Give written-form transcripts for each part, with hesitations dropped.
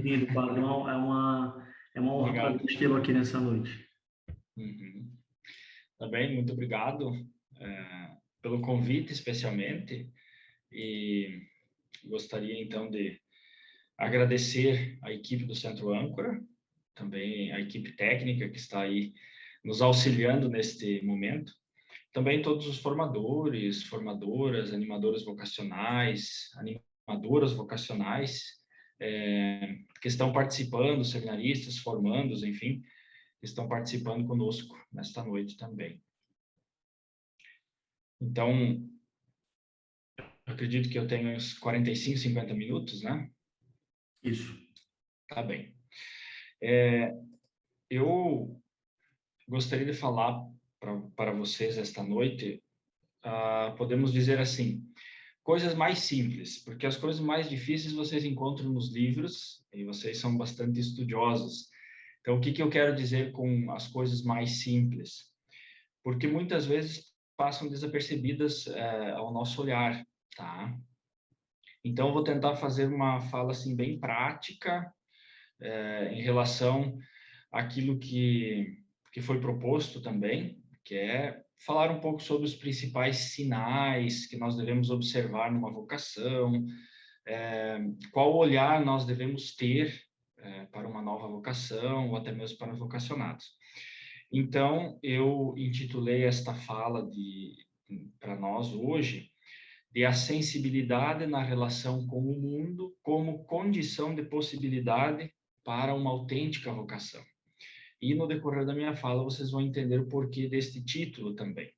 bem-vindo, padre. É uma honra para Obrigado. mim tê-lo aqui nessa noite. Uhum. Também, muito obrigado pelo convite, especialmente, e gostaria, então, de agradecer a equipe do Centro Âncora, também a equipe técnica que está aí nos auxiliando neste momento, também todos os formadores, formadoras, animadoras vocacionais, animadoras vocacionais, que estão participando, seminaristas, formandos, enfim, que estão participando conosco nesta noite também. Então, acredito que eu tenho uns 45, 50 minutos, né? Isso. Tá bem. Eu gostaria de falar para vocês esta noite, podemos dizer assim, coisas mais simples, porque as coisas mais difíceis vocês encontram nos livros e vocês são bastante estudiosos. Então, o que eu quero dizer com as coisas mais simples? Porque muitas vezes passam desapercebidas ao nosso olhar, tá? Então, eu vou tentar fazer uma fala assim bem prática em relação àquilo que foi proposto também, que é falar um pouco sobre os principais sinais que nós devemos observar numa vocação, qual olhar nós devemos ter para uma nova vocação ou até mesmo para os vocacionados. Então, eu intitulei esta fala para nós hoje de a sensibilidade na relação com o mundo como condição de possibilidade para uma autêntica vocação. E no decorrer da minha fala vocês vão entender o porquê deste título também.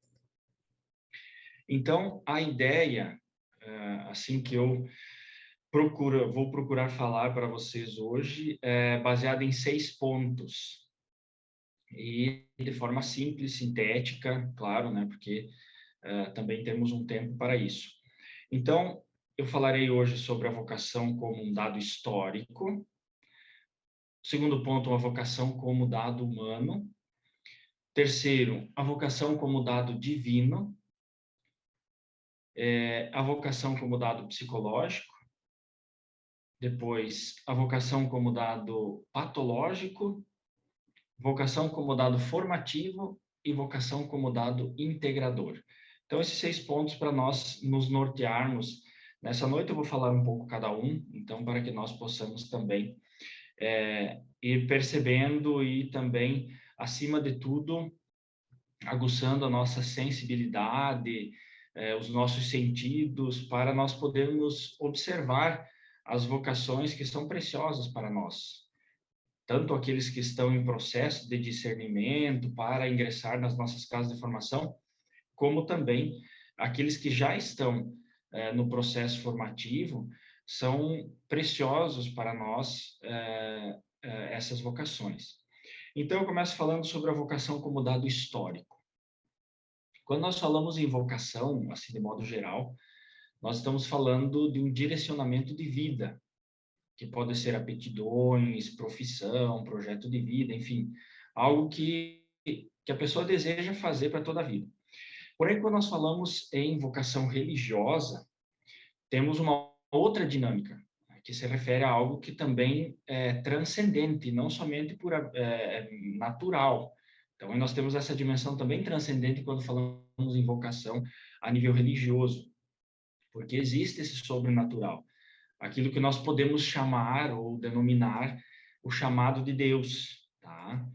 Então, a ideia, assim que eu vou procurar falar para vocês hoje, é baseada em 6 pontos. E de forma simples, sintética, claro, né? Porque também temos um tempo para isso. Então, eu falarei hoje sobre a vocação como um dado histórico. Segundo ponto, a vocação como dado humano. Terceiro, a vocação como dado divino. A vocação como dado psicológico. Depois, a vocação como dado patológico. Vocação como dado formativo e vocação como dado integrador. Então, esses 6 pontos para nós nos nortearmos. Nessa noite eu vou falar um pouco cada um, então, para que nós possamos também ir percebendo e também, acima de tudo, aguçando a nossa sensibilidade, os nossos sentidos, para nós podermos observar as vocações que são preciosas para nós. Tanto aqueles que estão em processo de discernimento para ingressar nas nossas casas de formação, como também aqueles que já estão no processo formativo, são preciosos para nós essas vocações. Então, eu começo falando sobre a vocação como dado histórico. Quando nós falamos em vocação, assim, de modo geral, nós estamos falando de um direcionamento de vida, que pode ser aptidões, profissão, projeto de vida, enfim, algo que a pessoa deseja fazer para toda a vida. Porém, quando nós falamos em vocação religiosa, temos uma outra dinâmica, que se refere a algo que também é transcendente, não somente natural. Então, nós temos essa dimensão também transcendente quando falamos em vocação a nível religioso, porque existe esse sobrenatural, aquilo que nós podemos chamar ou denominar o chamado de Deus, tá?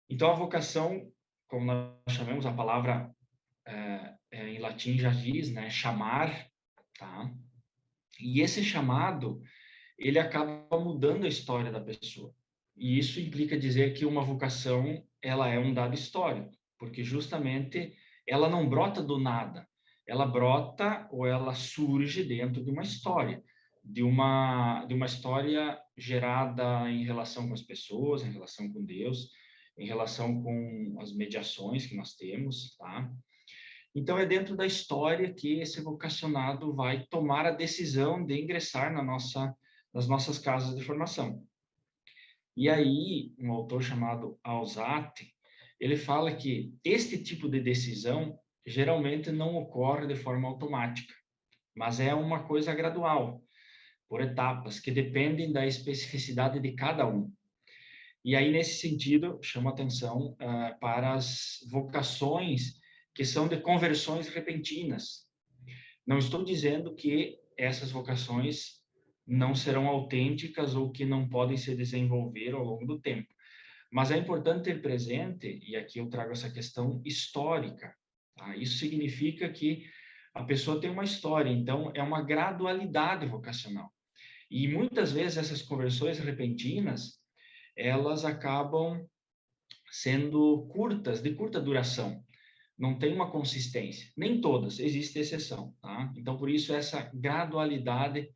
Então, a vocação, como nós chamamos, a palavra em latim já diz, né, chamar, tá? E esse chamado, ele acaba mudando a história da pessoa. E isso implica dizer que uma vocação, ela é um dado histórico, porque justamente ela não brota do nada, ela brota ou ela surge dentro de uma história, de uma história gerada em relação com as pessoas, em relação com Deus, em relação com as mediações que nós temos, tá? Então, é dentro da história que esse vocacionado vai tomar a decisão de ingressar nas nossas casas de formação. E aí, um autor chamado Alzate, ele fala que este tipo de decisão geralmente não ocorre de forma automática, mas é uma coisa gradual. por etapas, que dependem da especificidade de cada um. E aí, nesse sentido, chamo a atenção para as vocações que são de conversões repentinas. Não estou dizendo que essas vocações não serão autênticas ou que não podem se desenvolver ao longo do tempo. Mas é importante ter presente, e aqui eu trago essa questão histórica, tá? Isso significa que a pessoa tem uma história, então é uma gradualidade vocacional. E muitas vezes essas conversões repentinas, elas acabam sendo curtas, de curta duração. Não tem uma consistência. Nem todas, existe exceção, tá? Então, por isso, essa gradualidade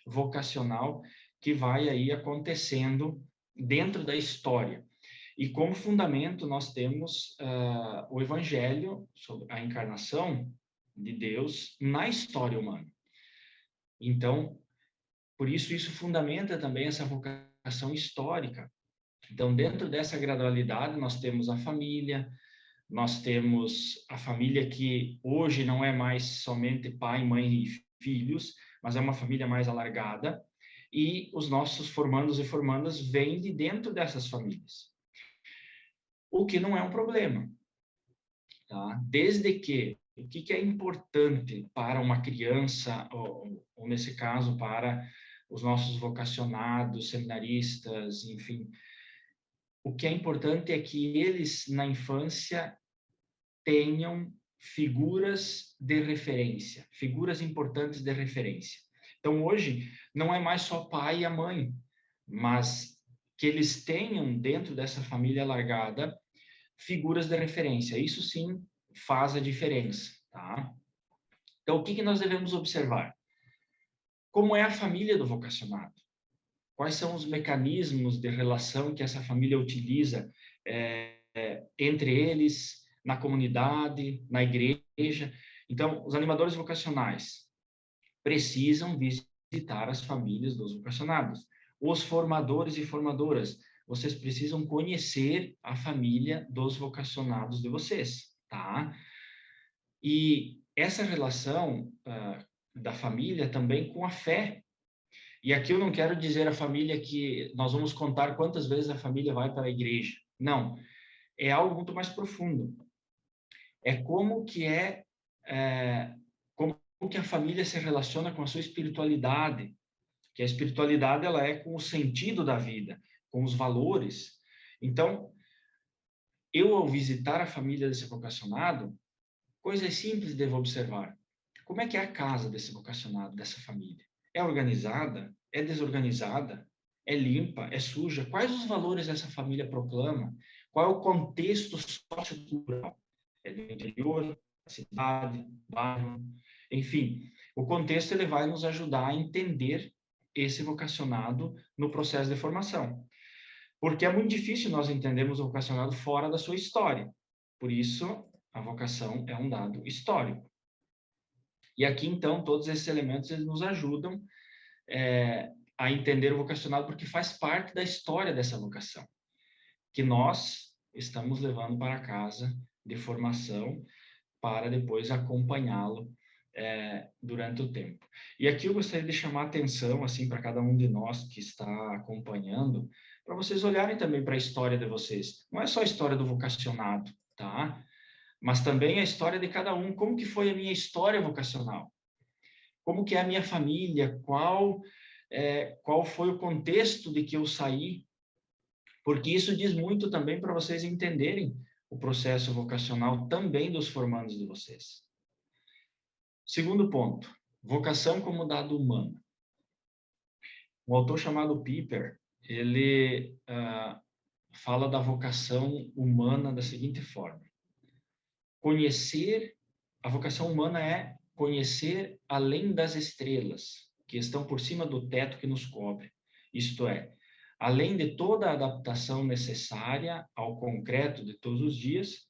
vocacional que vai aí acontecendo dentro da história. E como fundamento, nós temos o Evangelho sobre a encarnação de Deus na história humana. Então, por isso, isso fundamenta também essa vocação histórica. Então, dentro dessa gradualidade, nós temos a família, nós temos a família que hoje não é mais somente pai, mãe e filhos, mas é uma família mais alargada, e os nossos formandos e formandas vêm de dentro dessas famílias. O que não é um problema, tá? Desde que o que é importante para uma criança, ou nesse caso, para os nossos vocacionados, seminaristas, enfim, o que é importante é que eles, na infância, tenham figuras de referência, figuras importantes de referência. Então, hoje, não é mais só o pai e a mãe, mas que eles tenham, dentro dessa família alargada, figuras de referência. Isso sim faz a diferença, tá? Então, o que nós devemos observar? Como é a família do vocacionado? Quais são os mecanismos de relação que essa família utiliza entre eles, na comunidade, na igreja? Então, os animadores vocacionais precisam visitar as famílias dos vocacionados. Os formadores e formadoras, vocês precisam conhecer a família dos vocacionados de vocês, tá? E essa relação da família também com a fé. E aqui eu não quero dizer a família que nós vamos contar quantas vezes a família vai para a igreja. Não, é algo muito mais profundo. É como que a família se relaciona com a sua espiritualidade, que a espiritualidade ela é com o sentido da vida, com os valores. Então, eu ao visitar a família desse vocacionado, coisas simples devo observar. Como é que é a casa desse vocacionado, dessa família? É organizada? É desorganizada? É limpa? É suja? Quais os valores essa família proclama? Qual é o contexto sociocultural? É do interior, da cidade, bairro, enfim. O contexto ele vai nos ajudar a entender esse vocacionado no processo de formação. Porque é muito difícil nós entendermos o vocacionado fora da sua história. Por isso, a vocação é um dado histórico. E aqui, então, todos esses elementos eles nos ajudam a entender o vocacionado, porque faz parte da história dessa vocação, que nós estamos levando para casa de formação para depois acompanhá-lo durante o tempo. E aqui eu gostaria de chamar a atenção, assim, para cada um de nós que está acompanhando, para vocês olharem também para a história de vocês. Não é só a história do vocacionado, tá? Mas também a história de cada um. Como que foi a minha história vocacional? Como que é a minha família? Qual foi o contexto de que eu saí? Porque isso diz muito também para vocês entenderem o processo vocacional também dos formandos de vocês. Segundo ponto, vocação como dado humano. Um autor chamado Piper, ele fala da vocação humana da seguinte forma. A vocação humana é conhecer além das estrelas, que estão por cima do teto que nos cobre. Isto é, além de toda a adaptação necessária ao concreto de todos os dias,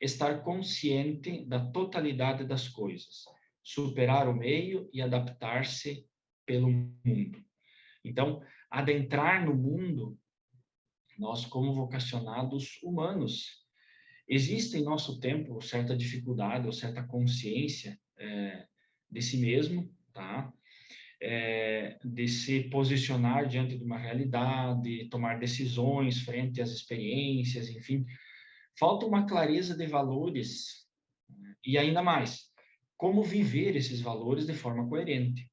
estar consciente da totalidade das coisas, superar o meio e adaptar-se pelo mundo. Então, adentrar no mundo, nós como vocacionados humanos, existe em nosso tempo certa dificuldade ou certa consciência de si mesmo, tá? de se posicionar diante de uma realidade, tomar decisões frente às experiências, enfim. Falta uma clareza de valores e ainda mais, como viver esses valores de forma coerente.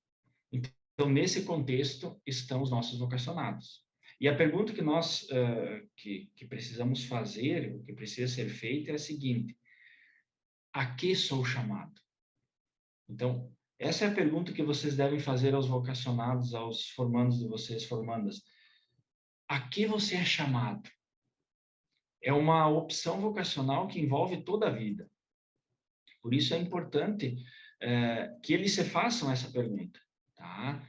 Então, nesse contexto, estão os nossos vocacionados. E a pergunta que nós que precisamos fazer, o que precisa ser feito é a seguinte: a que sou chamado? Então, essa é a pergunta que vocês devem fazer aos vocacionados, aos formandos de vocês, formandas. A que você é chamado? É uma opção vocacional que envolve toda a vida. Por isso é importante que eles se façam essa pergunta, tá?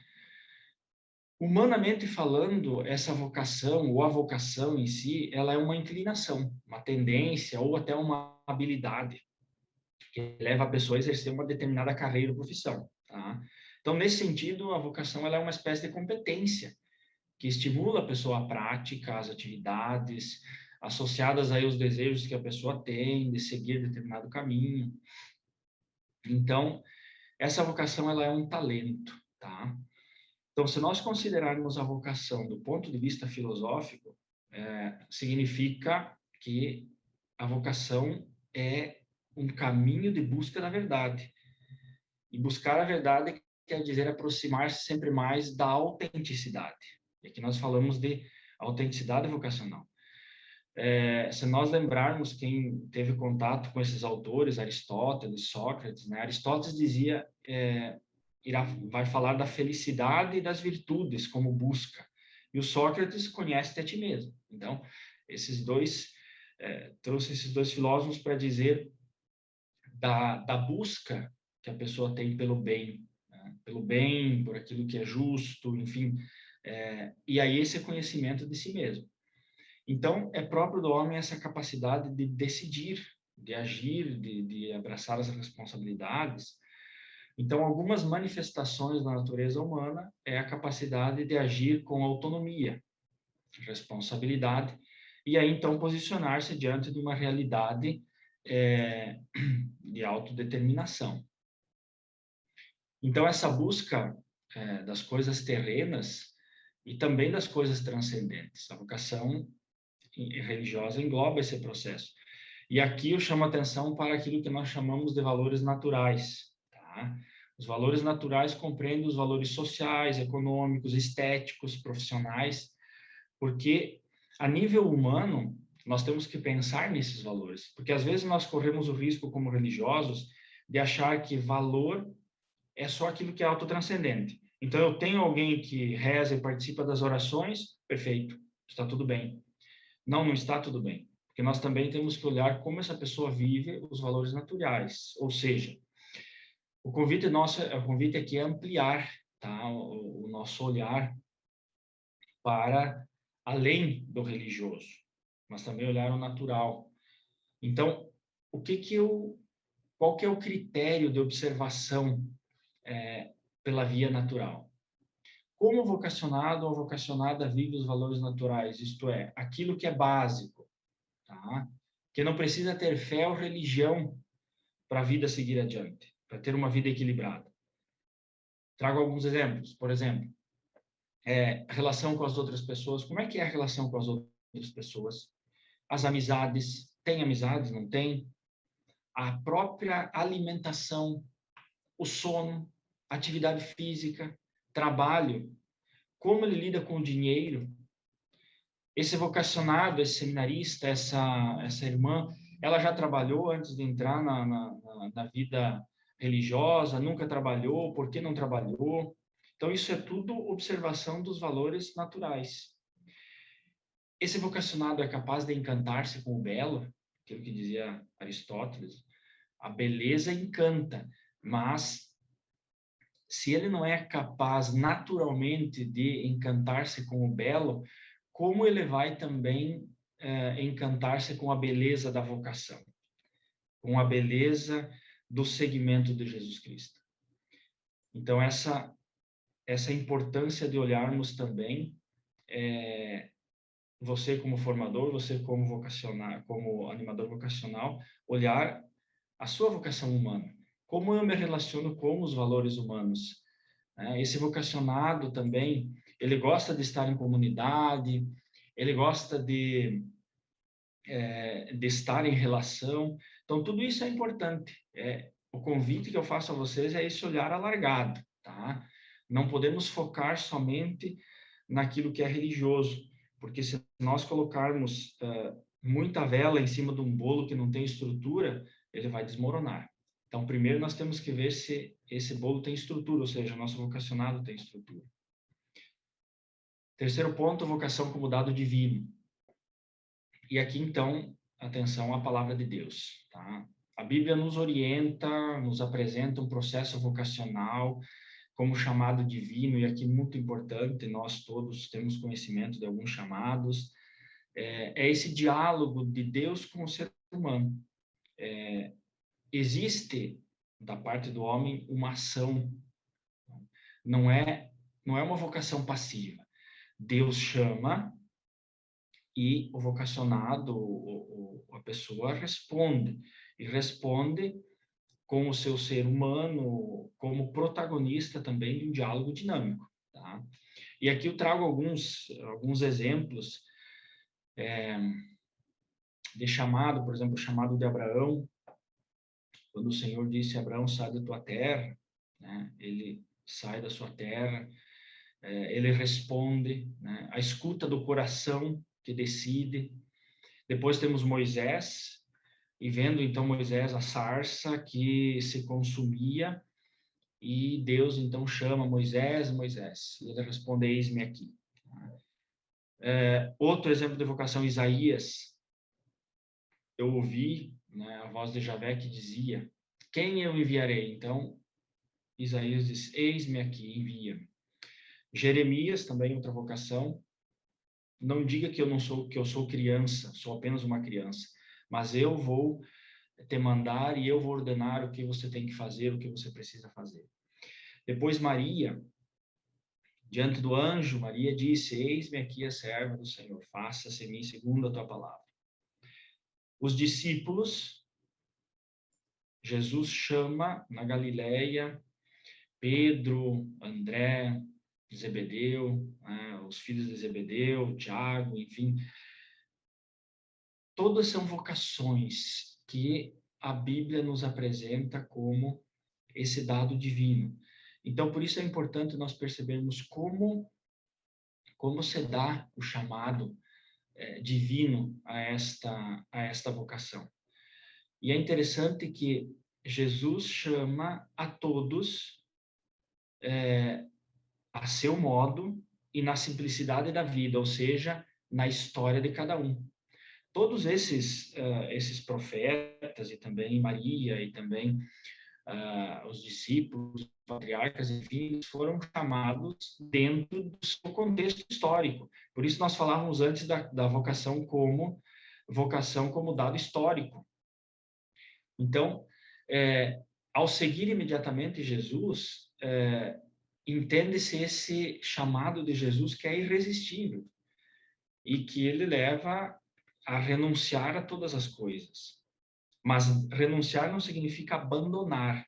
Humanamente falando, essa vocação ou a vocação em si, ela é uma inclinação, uma tendência ou até uma habilidade que leva a pessoa a exercer uma determinada carreira ou profissão, tá? Então, nesse sentido, a vocação ela é uma espécie de competência que estimula a pessoa à prática, às atividades associadas aí aos desejos que a pessoa tem de seguir determinado caminho. Então, essa vocação ela é um talento, tá? Então, se nós considerarmos a vocação do ponto de vista filosófico, significa que a vocação é um caminho de busca da verdade. E buscar a verdade quer dizer aproximar-se sempre mais da autenticidade. E aqui nós falamos de autenticidade vocacional. Se nós lembrarmos quem teve contato com esses autores, Aristóteles, Sócrates, né? Aristóteles dizia, vai falar da felicidade e das virtudes como busca. E o Sócrates conhece-te a ti mesmo. Então, trouxe esses dois filósofos para dizer da busca que a pessoa tem pelo bem, né? Pelo bem, por aquilo que é justo, enfim. E aí esse conhecimento de si mesmo. Então, é próprio do homem essa capacidade de decidir, de agir, de abraçar as responsabilidades. Então, algumas manifestações da natureza humana é a capacidade de agir com autonomia, responsabilidade, e aí, então, posicionar-se diante de uma realidade de autodeterminação. Então, essa busca das coisas terrenas e também das coisas transcendentes. A vocação religiosa engloba esse processo. E aqui eu chamo a atenção para aquilo que nós chamamos de valores naturais, tá? Os valores naturais compreendem os valores sociais, econômicos, estéticos, profissionais, porque a nível humano nós temos que pensar nesses valores, porque às vezes nós corremos o risco como religiosos de achar que valor é só aquilo que é autotranscendente. Então eu tenho alguém que reza e participa das orações, perfeito, está tudo bem. Não está tudo bem, porque nós também temos que olhar como essa pessoa vive os valores naturais, ou seja, o convite aqui é ampliar, tá, o nosso olhar para além do religioso, mas também olhar o natural. Então, qual que é o critério de observação pela via natural? Como o vocacionado ou vocacionada vive os valores naturais, isto é, aquilo que é básico, tá? Que não precisa ter fé ou religião para a vida seguir adiante, para ter uma vida equilibrada. Trago alguns exemplos. Por exemplo, relação com as outras pessoas. Como é que é a relação com as outras pessoas? As amizades. Tem amizades? Não tem? A própria alimentação, o sono, atividade física, trabalho. Como ele lida com o dinheiro? Esse vocacionado, esse seminarista, essa irmã, ela já trabalhou antes de entrar na vida religiosa? Nunca trabalhou? Por que não trabalhou? Então, isso é tudo observação dos valores naturais. Esse vocacionado é capaz de encantar-se com o belo, aquilo que dizia Aristóteles. A beleza encanta, mas se ele não é capaz naturalmente de encantar-se com o belo, como ele vai também encantar-se com a beleza da vocação, com a beleza do seguimento de Jesus Cristo? Então, essa importância de olharmos também, você como formador, você como vocacional, como animador vocacional, olhar a sua vocação humana. Como eu me relaciono com os valores humanos? né? Esse vocacionado também, ele gosta de estar em comunidade, ele gosta de estar em relação. Então, tudo isso é importante. O convite que eu faço a vocês é esse olhar alargado, tá? Não podemos focar somente naquilo que é religioso, porque se nós colocarmos muita vela em cima de um bolo que não tem estrutura, ele vai desmoronar. Então, primeiro nós temos que ver se esse bolo tem estrutura, ou seja, nosso vocacionado tem estrutura. Terceiro ponto, vocação como dado divino. E aqui, então, atenção à palavra de Deus, tá? A Bíblia nos orienta, nos apresenta um processo vocacional como chamado divino, e aqui muito importante, nós todos temos conhecimento de alguns chamados, é esse diálogo de Deus com o ser humano. Existe, da parte do homem, uma ação, não é uma vocação passiva. Deus chama e o vocacionado, a pessoa responde, e responde com o seu ser humano como protagonista também de um diálogo dinâmico, tá? E aqui eu trago alguns exemplos de chamado, por exemplo, o chamado de Abraão, quando o Senhor disse, Abraão, sai da tua terra, né? Ele sai da sua terra, ele responde, né? A escuta do coração que decide. Depois temos Moisés, e vendo então Moisés a sarça que se consumia, e Deus então chama Moisés, Moisés, e ele responde, eis-me aqui. Outro exemplo de vocação, Isaías, eu ouvi, né, a voz de Javé que dizia, quem eu enviarei? Então, Isaías diz, eis-me aqui, envia-me. Jeremias, também outra vocação, não diga que eu sou criança, sou apenas uma criança, mas eu vou te mandar e eu vou ordenar o que você tem que fazer, o que você precisa fazer. Depois Maria, diante do anjo, Maria disse, eis-me aqui a serva do Senhor, faça-se em mim segundo a tua palavra. Os discípulos, Jesus chama na Galileia Pedro, André, Zebedeu, né, os filhos de Zebedeu, Tiago, enfim. Todas são vocações que a Bíblia nos apresenta como esse dado divino. Então, por isso é importante nós percebermos como se dá o chamado divino a esta vocação. E é interessante que Jesus chama a todos a seu modo e na simplicidade da vida, ou seja, na história de cada um. Todos esses profetas, e também Maria, e também os discípulos, os patriarcas, enfim, eles foram chamados dentro do seu contexto histórico. Por isso nós falávamos antes da vocação como dado histórico. Então, ao seguir imediatamente Jesus, entende-se esse chamado de Jesus que é irresistível e que ele leva a renunciar a todas as coisas. Mas renunciar não significa abandonar,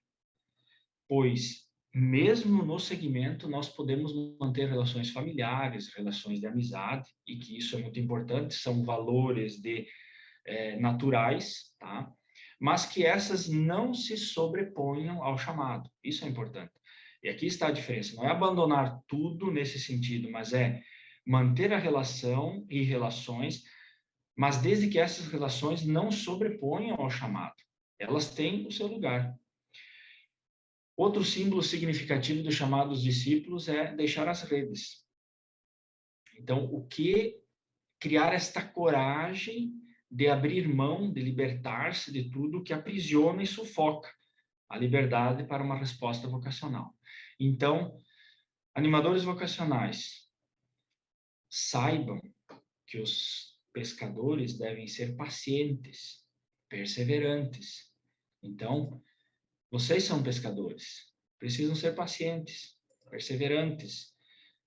pois mesmo no segmento nós podemos manter relações familiares, relações de amizade, e que isso é muito importante, são valores naturais, tá? Mas que essas não se sobreponham ao chamado. Isso é importante. E aqui está a diferença. Não é abandonar tudo nesse sentido, mas é manter a relação e relações, mas desde que essas relações não sobreponham ao chamado. Elas têm o seu lugar. Outro símbolo significativo do chamado dos discípulos é deixar as redes. Então, o que criar esta coragem de abrir mão, de libertar-se de tudo que aprisiona e sufoca a liberdade para uma resposta vocacional. Então, animadores vocacionais, saibam que os pescadores devem ser pacientes, perseverantes. Então, vocês são pescadores, precisam ser pacientes, perseverantes,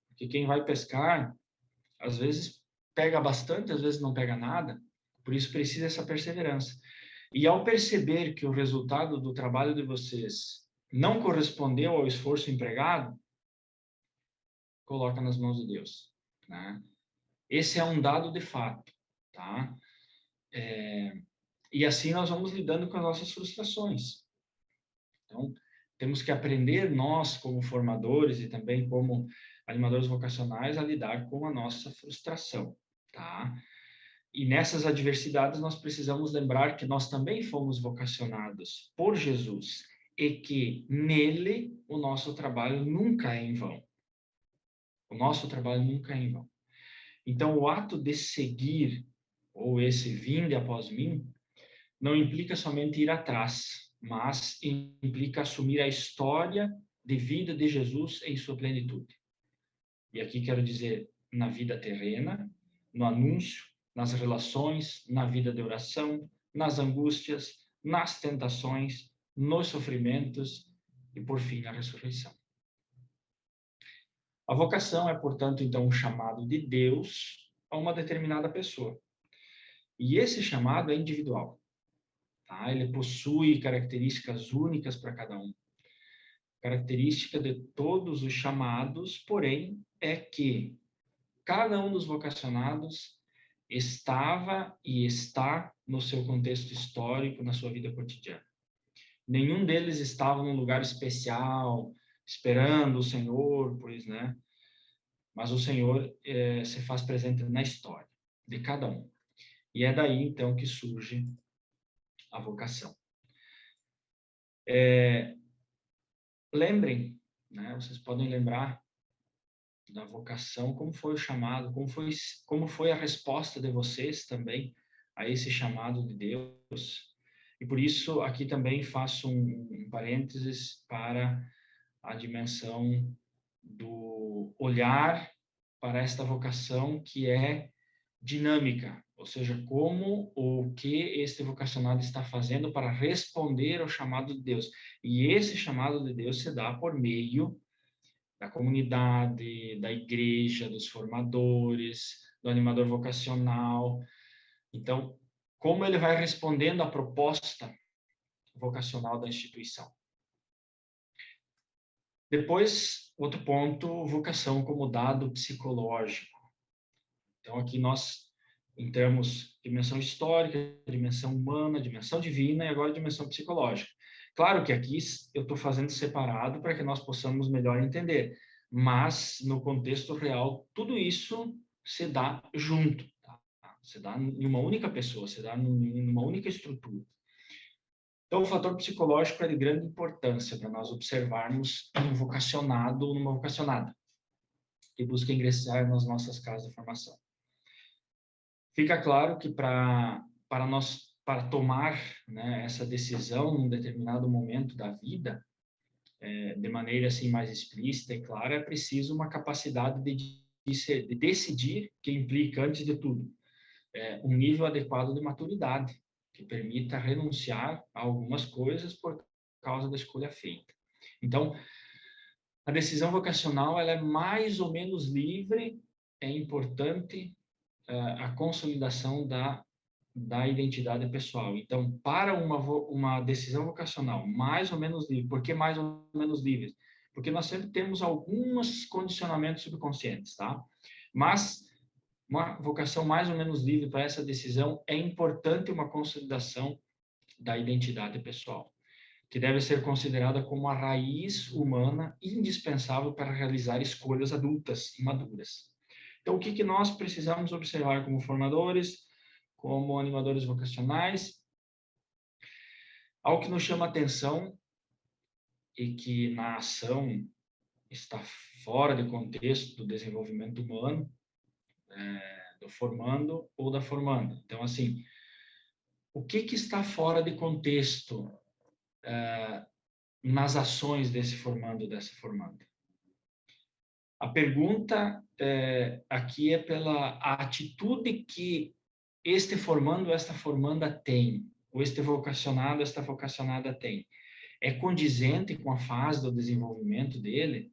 porque quem vai pescar, às vezes pega bastante, às vezes não pega nada, por isso precisa essa perseverança. E ao perceber que o resultado do trabalho de vocês não correspondeu ao esforço empregado, coloca nas mãos de Deus, né? Esse é um dado de fato, tá? E assim nós vamos lidando com as nossas frustrações. Então, temos que aprender, nós, como formadores e também como animadores vocacionais, a lidar com a nossa frustração, tá? E nessas adversidades nós precisamos lembrar que nós também fomos vocacionados por Jesus e que nele o nosso trabalho nunca é em vão. O nosso trabalho nunca é em vão. Então, o ato de seguir, ou esse vinde após mim, não implica somente ir atrás, mas implica assumir a história de vida de Jesus em sua plenitude. E aqui quero dizer, na vida terrena, no anúncio, nas relações, na vida de oração, nas angústias, nas tentações, nos sofrimentos e, por fim, na ressurreição. A vocação é, portanto, então, um chamado de Deus a uma determinada pessoa. E esse chamado é individual. Tá? Ele possui características únicas para cada um. Característica de todos os chamados, porém, é que cada um dos vocacionados estava e está no seu contexto histórico, na sua vida cotidiana. Nenhum deles estava num lugar especial, esperando o Senhor, pois, né? Mas o Senhor se faz presente na história de cada um. E é daí, então, que surge a vocação. Lembrem, né? Vocês podem lembrar da vocação, como foi o chamado, como foi a resposta de vocês também a esse chamado de Deus. E por isso aqui também faço um parênteses para a dimensão do olhar para esta vocação que é dinâmica, ou seja, como ou o que este vocacionado está fazendo para responder ao chamado de Deus. E esse chamado de Deus se dá por meio da comunidade, da igreja, dos formadores, do animador vocacional. Então, como ele vai respondendo à proposta vocacional da instituição. Depois, outro ponto, vocação como dado psicológico. Então, aqui nós entramos dimensão histórica, dimensão humana, dimensão divina e agora dimensão psicológica. Claro que aqui eu estou fazendo separado para que nós possamos melhor entender, mas no contexto real, tudo isso se dá junto, tá? Se dá em uma única pessoa, se dá numa única estrutura. Então, o fator psicológico é de grande importância para nós observarmos um vocacionado ou uma vocacionada que busca ingressar nas nossas casas de formação. Fica claro que para tomar, né, essa decisão num determinado momento da vida, de maneira assim mais explícita e clara, é preciso uma capacidade de decidir, que implica, antes de tudo, um nível adequado de maturidade, que permita renunciar a algumas coisas por causa da escolha feita. Então, a decisão vocacional ela é mais ou menos livre, é importante a consolidação da identidade pessoal. Então, para uma decisão vocacional mais ou menos livre, por que mais ou menos livre? Porque nós sempre temos alguns condicionamentos subconscientes, tá? Mas uma vocação mais ou menos livre para essa decisão é importante uma consolidação da identidade pessoal, que deve ser considerada como a raiz humana indispensável para realizar escolhas adultas e maduras. Então, o que nós precisamos observar como formadores, como animadores vocacionais? Algo que nos chama atenção e que na ação está fora de contexto do desenvolvimento humano, do formando ou da formanda. Então, assim, o que está fora de contexto nas ações desse formando, dessa formanda? A pergunta aqui é pela atitude que este formando, esta formanda tem, ou este vocacionado, esta vocacionada tem. É condizente com a fase do desenvolvimento dele?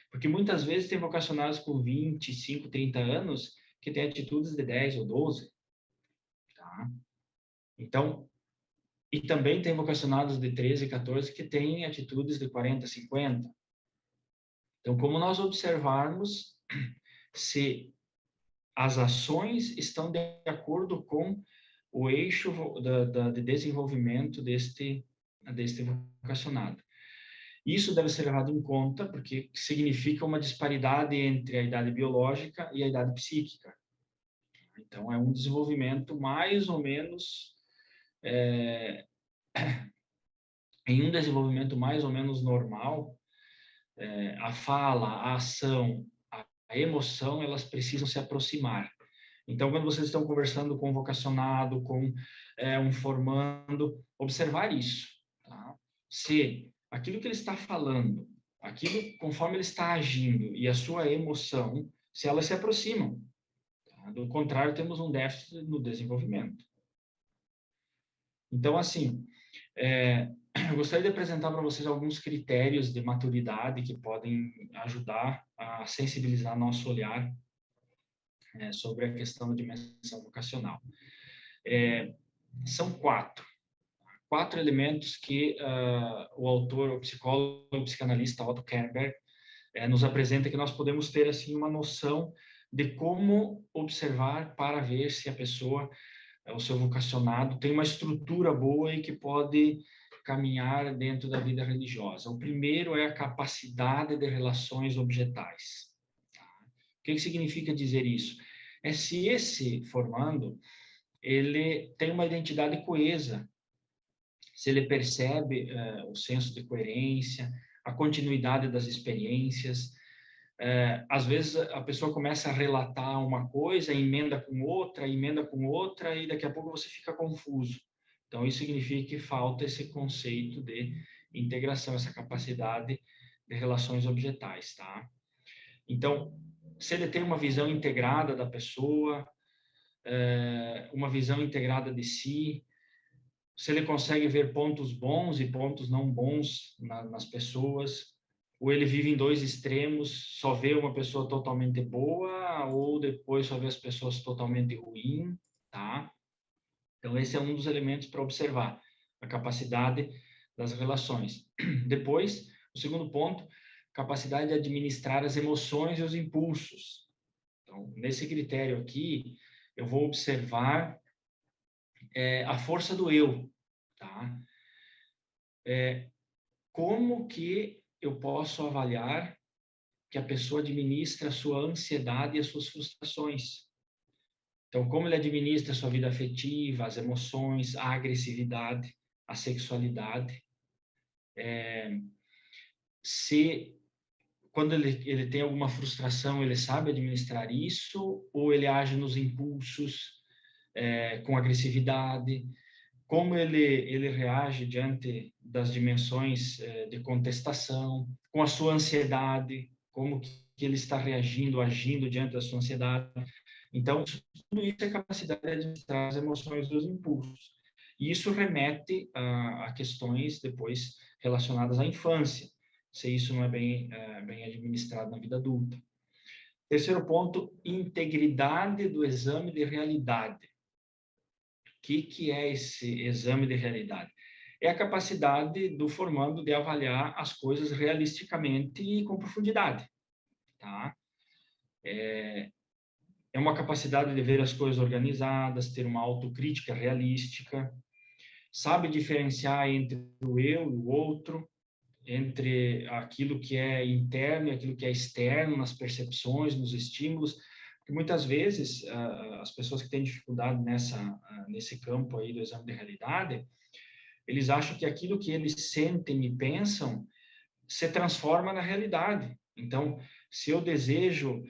Porque muitas vezes tem vocacionados com 25, 30 anos que têm atitudes de 10 ou 12. Tá? Então, e também tem vocacionados de 13, 14 que têm atitudes de 40, 50. Então, como nós observarmos se as ações estão de acordo com o eixo de desenvolvimento deste vocacionado. Isso deve ser levado em conta, porque significa uma disparidade entre a idade biológica e a idade psíquica. Então, é um desenvolvimento mais ou menos, em um desenvolvimento mais ou menos normal, a fala, a ação, a emoção, elas precisam se aproximar. Então, quando vocês estão conversando com um vocacionado, com um formando, observar isso. Tá? Se aquilo que ele está falando, aquilo conforme ele está agindo e a sua emoção, se elas se aproximam. Tá? Do contrário, temos um déficit no desenvolvimento. Então, assim, eu gostaria de apresentar para vocês alguns critérios de maturidade que podem ajudar a sensibilizar nosso olhar sobre a questão da dimensão vocacional. São quatro elementos que o autor, o psicólogo, o psicanalista Otto Kernberg nos apresenta, que nós podemos ter assim uma noção de como observar para ver se a pessoa, o seu vocacionado, tem uma estrutura boa e que pode caminhar dentro da vida religiosa. O primeiro é a capacidade de relações objetais. O que significa dizer isso? É se esse formando, ele tem uma identidade coesa, se ele percebe o senso de coerência, a continuidade das experiências. Às vezes a pessoa começa a relatar uma coisa, emenda com outra, e daqui a pouco você fica confuso. Então, isso significa que falta esse conceito de integração, essa capacidade de relações objetais, tá? Então, se ele tem uma visão integrada da pessoa, uma visão integrada de si, se ele consegue ver pontos bons e pontos não bons nas pessoas, ou ele vive em dois extremos, só vê uma pessoa totalmente boa, ou depois só vê as pessoas totalmente ruins, tá? Então, esse é um dos elementos para observar, a capacidade das relações. Depois, o segundo ponto, capacidade de administrar as emoções e os impulsos. Então, nesse critério aqui, eu vou observar a força do eu, tá? Como que eu posso avaliar que a pessoa administra a sua ansiedade e as suas frustrações? Então, como ele administra a sua vida afetiva, as emoções, a agressividade, a sexualidade. Se, quando ele tem alguma frustração, ele sabe administrar isso, ou ele age nos impulsos, com agressividade. Como ele reage diante das dimensões de contestação, com a sua ansiedade, como que ele está reagindo, agindo diante da sua ansiedade. Então, tudo isso é capacidade de administrar as emoções dos impulsos. E isso remete a questões depois relacionadas à infância, se isso não é bem administrado na vida adulta. Terceiro ponto, integridade do exame de realidade. O que é esse exame de realidade? É a capacidade do formando de avaliar as coisas realisticamente e com profundidade, tá? É uma capacidade de ver as coisas organizadas, ter uma autocrítica realística, sabe diferenciar entre o eu e o outro, entre aquilo que é interno e aquilo que é externo, nas percepções, nos estímulos, porque muitas vezes as pessoas que têm dificuldade nesse campo aí do exame de realidade, eles acham que aquilo que eles sentem e pensam se transforma na realidade. Então, se eu desejo,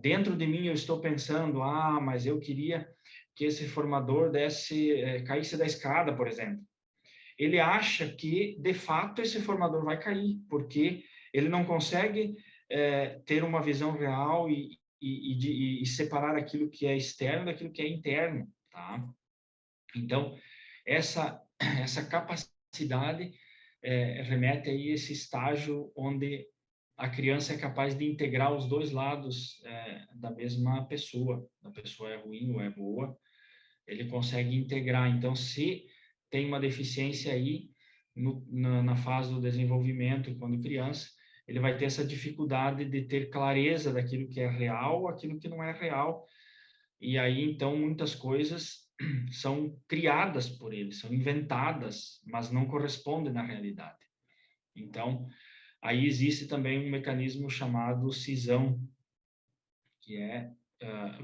dentro de mim eu estou pensando, mas eu queria que esse formador caísse da escada, por exemplo. Ele acha que, de fato, esse formador vai cair, porque ele não consegue ter uma visão real e separar aquilo que é externo daquilo que é interno, tá? Então, essa capacidade remete aí a esse estágio onde a criança é capaz de integrar os dois lados da mesma pessoa. A pessoa é ruim ou é boa, ele consegue integrar. Então, se tem uma deficiência aí na fase do desenvolvimento, quando criança, ele vai ter essa dificuldade de ter clareza daquilo que é real, aquilo que não é real. E aí, então, muitas coisas são criadas por ele, são inventadas, mas não correspondem na realidade. Então, aí existe também um mecanismo chamado cisão, que é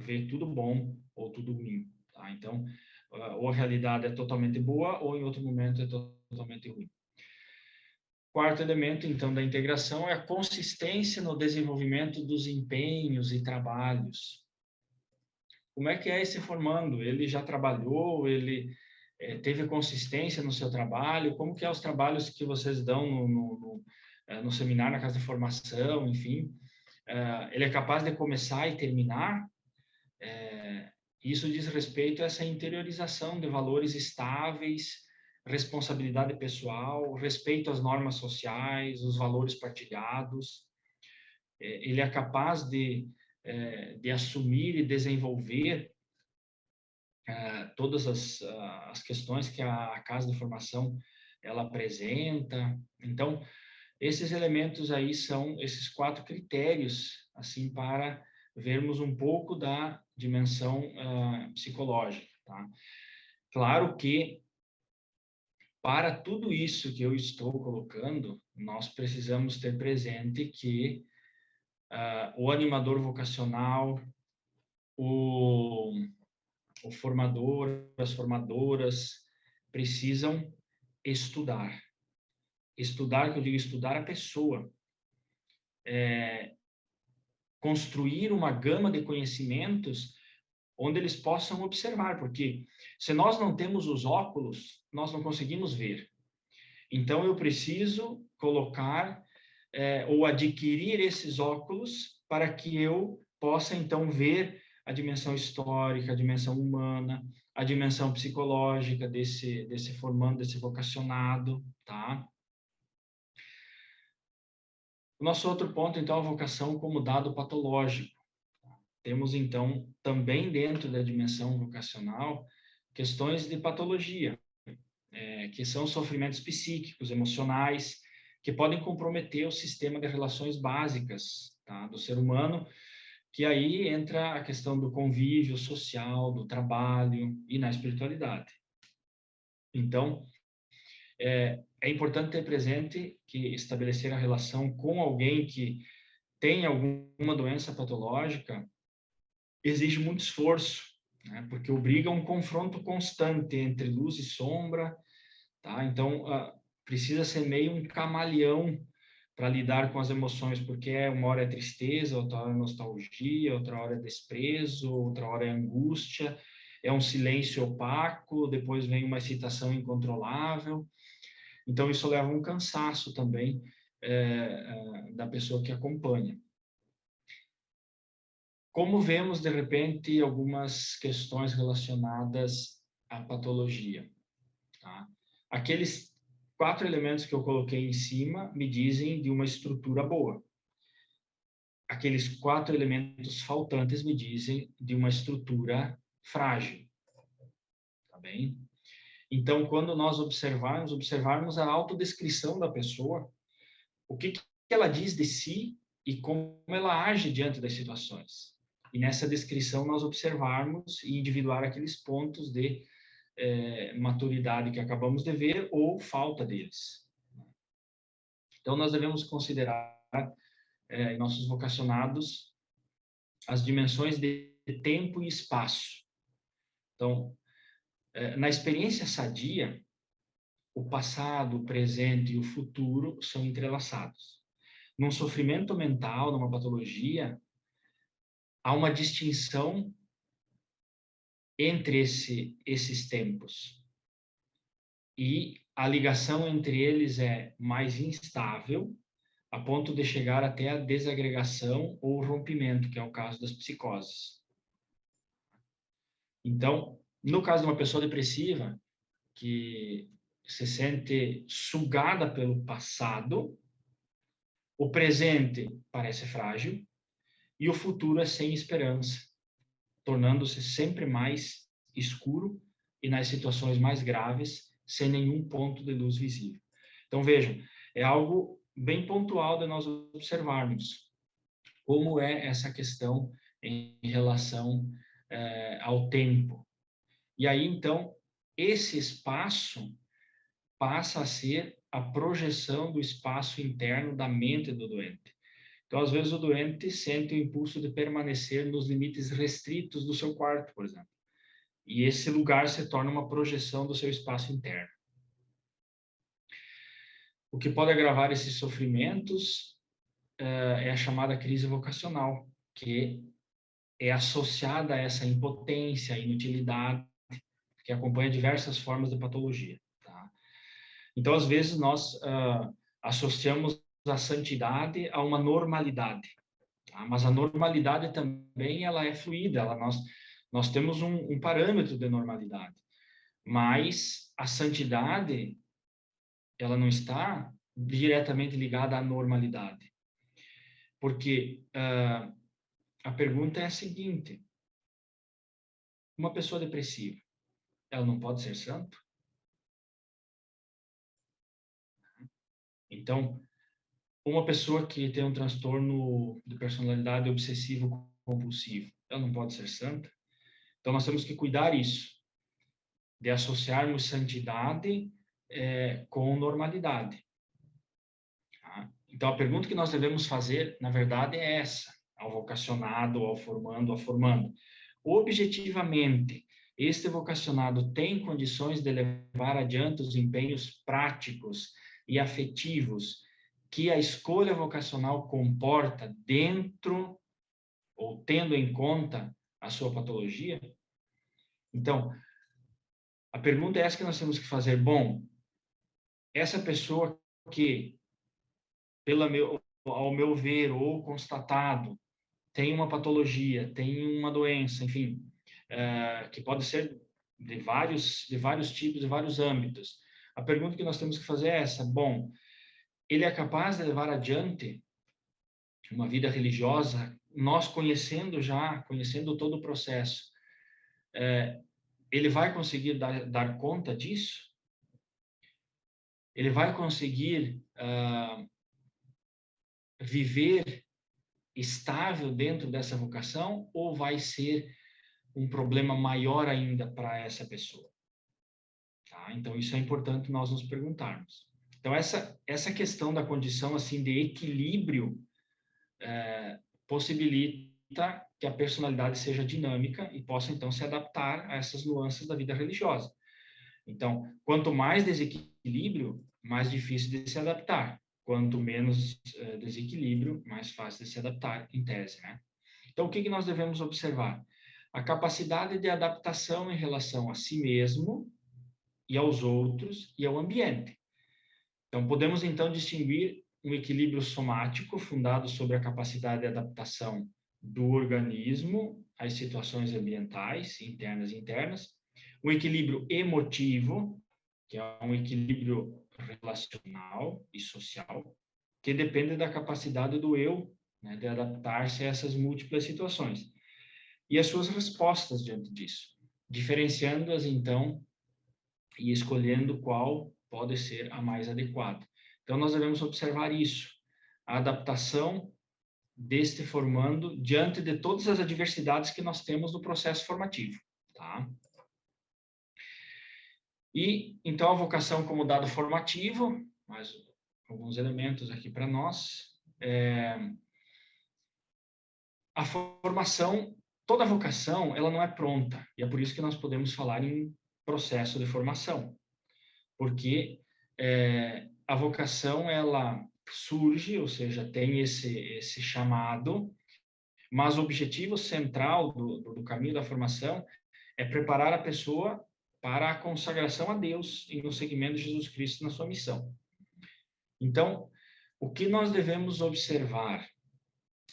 ver tudo bom ou tudo ruim. Tá? Então, ou a realidade é totalmente boa, ou em outro momento é totalmente ruim. Quarto elemento, então, da integração é a consistência no desenvolvimento dos empenhos e trabalhos. Como é que é esse formando? Ele já trabalhou? Ele teve consistência no seu trabalho? Como que é os trabalhos que vocês dão no seminário, na casa de formação, enfim? Ele é capaz de começar e terminar? Isso diz respeito a essa interiorização de valores estáveis, responsabilidade pessoal, respeito às normas sociais, os valores partilhados. Ele é capaz de assumir e desenvolver todas as questões que a casa de formação ela apresenta. Então, esses elementos aí são esses 4 critérios, assim, para vermos um pouco da dimensão psicológica, tá? Claro que, para tudo isso que eu estou colocando, nós precisamos ter presente que o animador vocacional, o formador, as formadoras precisam estudar. Estudar, que eu digo, estudar a pessoa. Construir uma gama de conhecimentos onde eles possam observar, porque se nós não temos os óculos, nós não conseguimos ver. Então, eu preciso colocar ou adquirir esses óculos para que eu possa, então, ver a dimensão histórica, a dimensão humana, a dimensão psicológica desse formando, desse vocacionado, tá? O nosso outro ponto, então, a vocação como dado patológico. Temos, então, também dentro da dimensão vocacional, questões de patologia, que são sofrimentos psíquicos, emocionais, que podem comprometer o sistema de relações básicas, tá, do ser humano, que aí entra a questão do convívio social, do trabalho e na espiritualidade. Então, é importante ter presente que estabelecer a relação com alguém que tem alguma doença patológica exige muito esforço, né? Porque obriga um confronto constante entre luz e sombra, tá? Então, precisa ser meio um camaleão para lidar com as emoções, porque uma hora é tristeza, outra hora é nostalgia, outra hora é desprezo, outra hora é angústia, é um silêncio opaco, depois vem uma excitação incontrolável. Então, isso leva a um cansaço também da pessoa que acompanha. Como vemos, de repente, algumas questões relacionadas à patologia, tá? Aqueles 4 elementos que eu coloquei em cima me dizem de uma estrutura boa. Aqueles 4 elementos faltantes me dizem de uma estrutura frágil, tá bem? Então, quando nós observarmos a autodescrição da pessoa, o que ela diz de si e como ela age diante das situações. E nessa descrição nós observarmos e individuar aqueles pontos de maturidade que acabamos de ver ou falta deles. Então, nós devemos considerar em nossos vocacionados as dimensões de tempo e espaço. Então, na experiência sadia, o passado, o presente e o futuro são entrelaçados. Num sofrimento mental, numa patologia, há uma distinção entre esses tempos. E a ligação entre eles é mais instável, a ponto de chegar até a desagregação ou rompimento, que é o caso das psicoses. Então, no caso de uma pessoa depressiva, que se sente sugada pelo passado, o presente parece frágil e o futuro é sem esperança, tornando-se sempre mais escuro e nas situações mais graves, sem nenhum ponto de luz visível. Então, vejam, é algo bem pontual de nós observarmos como é essa questão em relação ao tempo. E aí, então, esse espaço passa a ser a projeção do espaço interno da mente do doente. Então, às vezes, o doente sente o impulso de permanecer nos limites restritos do seu quarto, por exemplo. E esse lugar se torna uma projeção do seu espaço interno. O que pode agravar esses sofrimentos é a chamada crise vocacional, que é associada a essa impotência, inutilidade, que acompanha diversas formas de patologia. Tá? Então, às vezes, nós associamos a santidade a uma normalidade. Tá? Mas a normalidade também ela é fluida, nós temos um parâmetro de normalidade. Mas a santidade, ela não está diretamente ligada à normalidade. Porque a pergunta é a seguinte: uma pessoa depressiva, ela não pode ser santo? Então, uma pessoa que tem um transtorno de personalidade obsessivo compulsivo, ela não pode ser santa? Então, nós temos que cuidar isso, de associarmos santidade com normalidade. Tá? Então, a pergunta que nós devemos fazer, na verdade, é essa, ao vocacionado, ao formando. Objetivamente, este vocacionado tem condições de levar adiante os empenhos práticos e afetivos que a escolha vocacional comporta dentro ou tendo em conta a sua patologia? Então, a pergunta é essa que nós temos que fazer. Bom, essa pessoa que, ao meu ver ou constatado, tem uma patologia, tem uma doença, enfim, que pode ser de vários tipos, de vários âmbitos. A pergunta que nós temos que fazer é essa: bom, ele é capaz de levar adiante uma vida religiosa, nós conhecendo todo o processo, ele vai conseguir dar conta disso? Ele vai conseguir viver estável dentro dessa vocação, ou vai ser um problema maior ainda para essa pessoa? Tá? Então, isso é importante nós nos perguntarmos. Então, essa questão da condição assim de equilíbrio possibilita que a personalidade seja dinâmica e possa, então, se adaptar a essas nuances da vida religiosa. Então, quanto mais desequilíbrio, mais difícil de se adaptar. Quanto menos desequilíbrio, mais fácil de se adaptar, em tese, né? Então, o que nós devemos observar? A capacidade de adaptação em relação a si mesmo e aos outros e ao ambiente. Então, podemos, então, distinguir um equilíbrio somático fundado sobre a capacidade de adaptação do organismo às situações ambientais, internas e internas, um equilíbrio emotivo, que é um equilíbrio relacional e social, que depende da capacidade do eu, né, de adaptar-se a essas múltiplas situações. E as suas respostas diante disso, diferenciando-as, então, e escolhendo qual pode ser a mais adequada. Então, nós devemos observar isso, a adaptação deste formando diante de todas as adversidades que nós temos no processo formativo, tá? E, então, a vocação como dado formativo, mais alguns elementos aqui para nós. A formação, toda vocação, ela não é pronta, e é por isso que nós podemos falar em processo de formação, porque a vocação, ela surge, ou seja, tem esse chamado, mas o objetivo central do caminho da formação é preparar a pessoa para a consagração a Deus e no seguimento de Jesus Cristo na sua missão. Então, o que nós devemos observar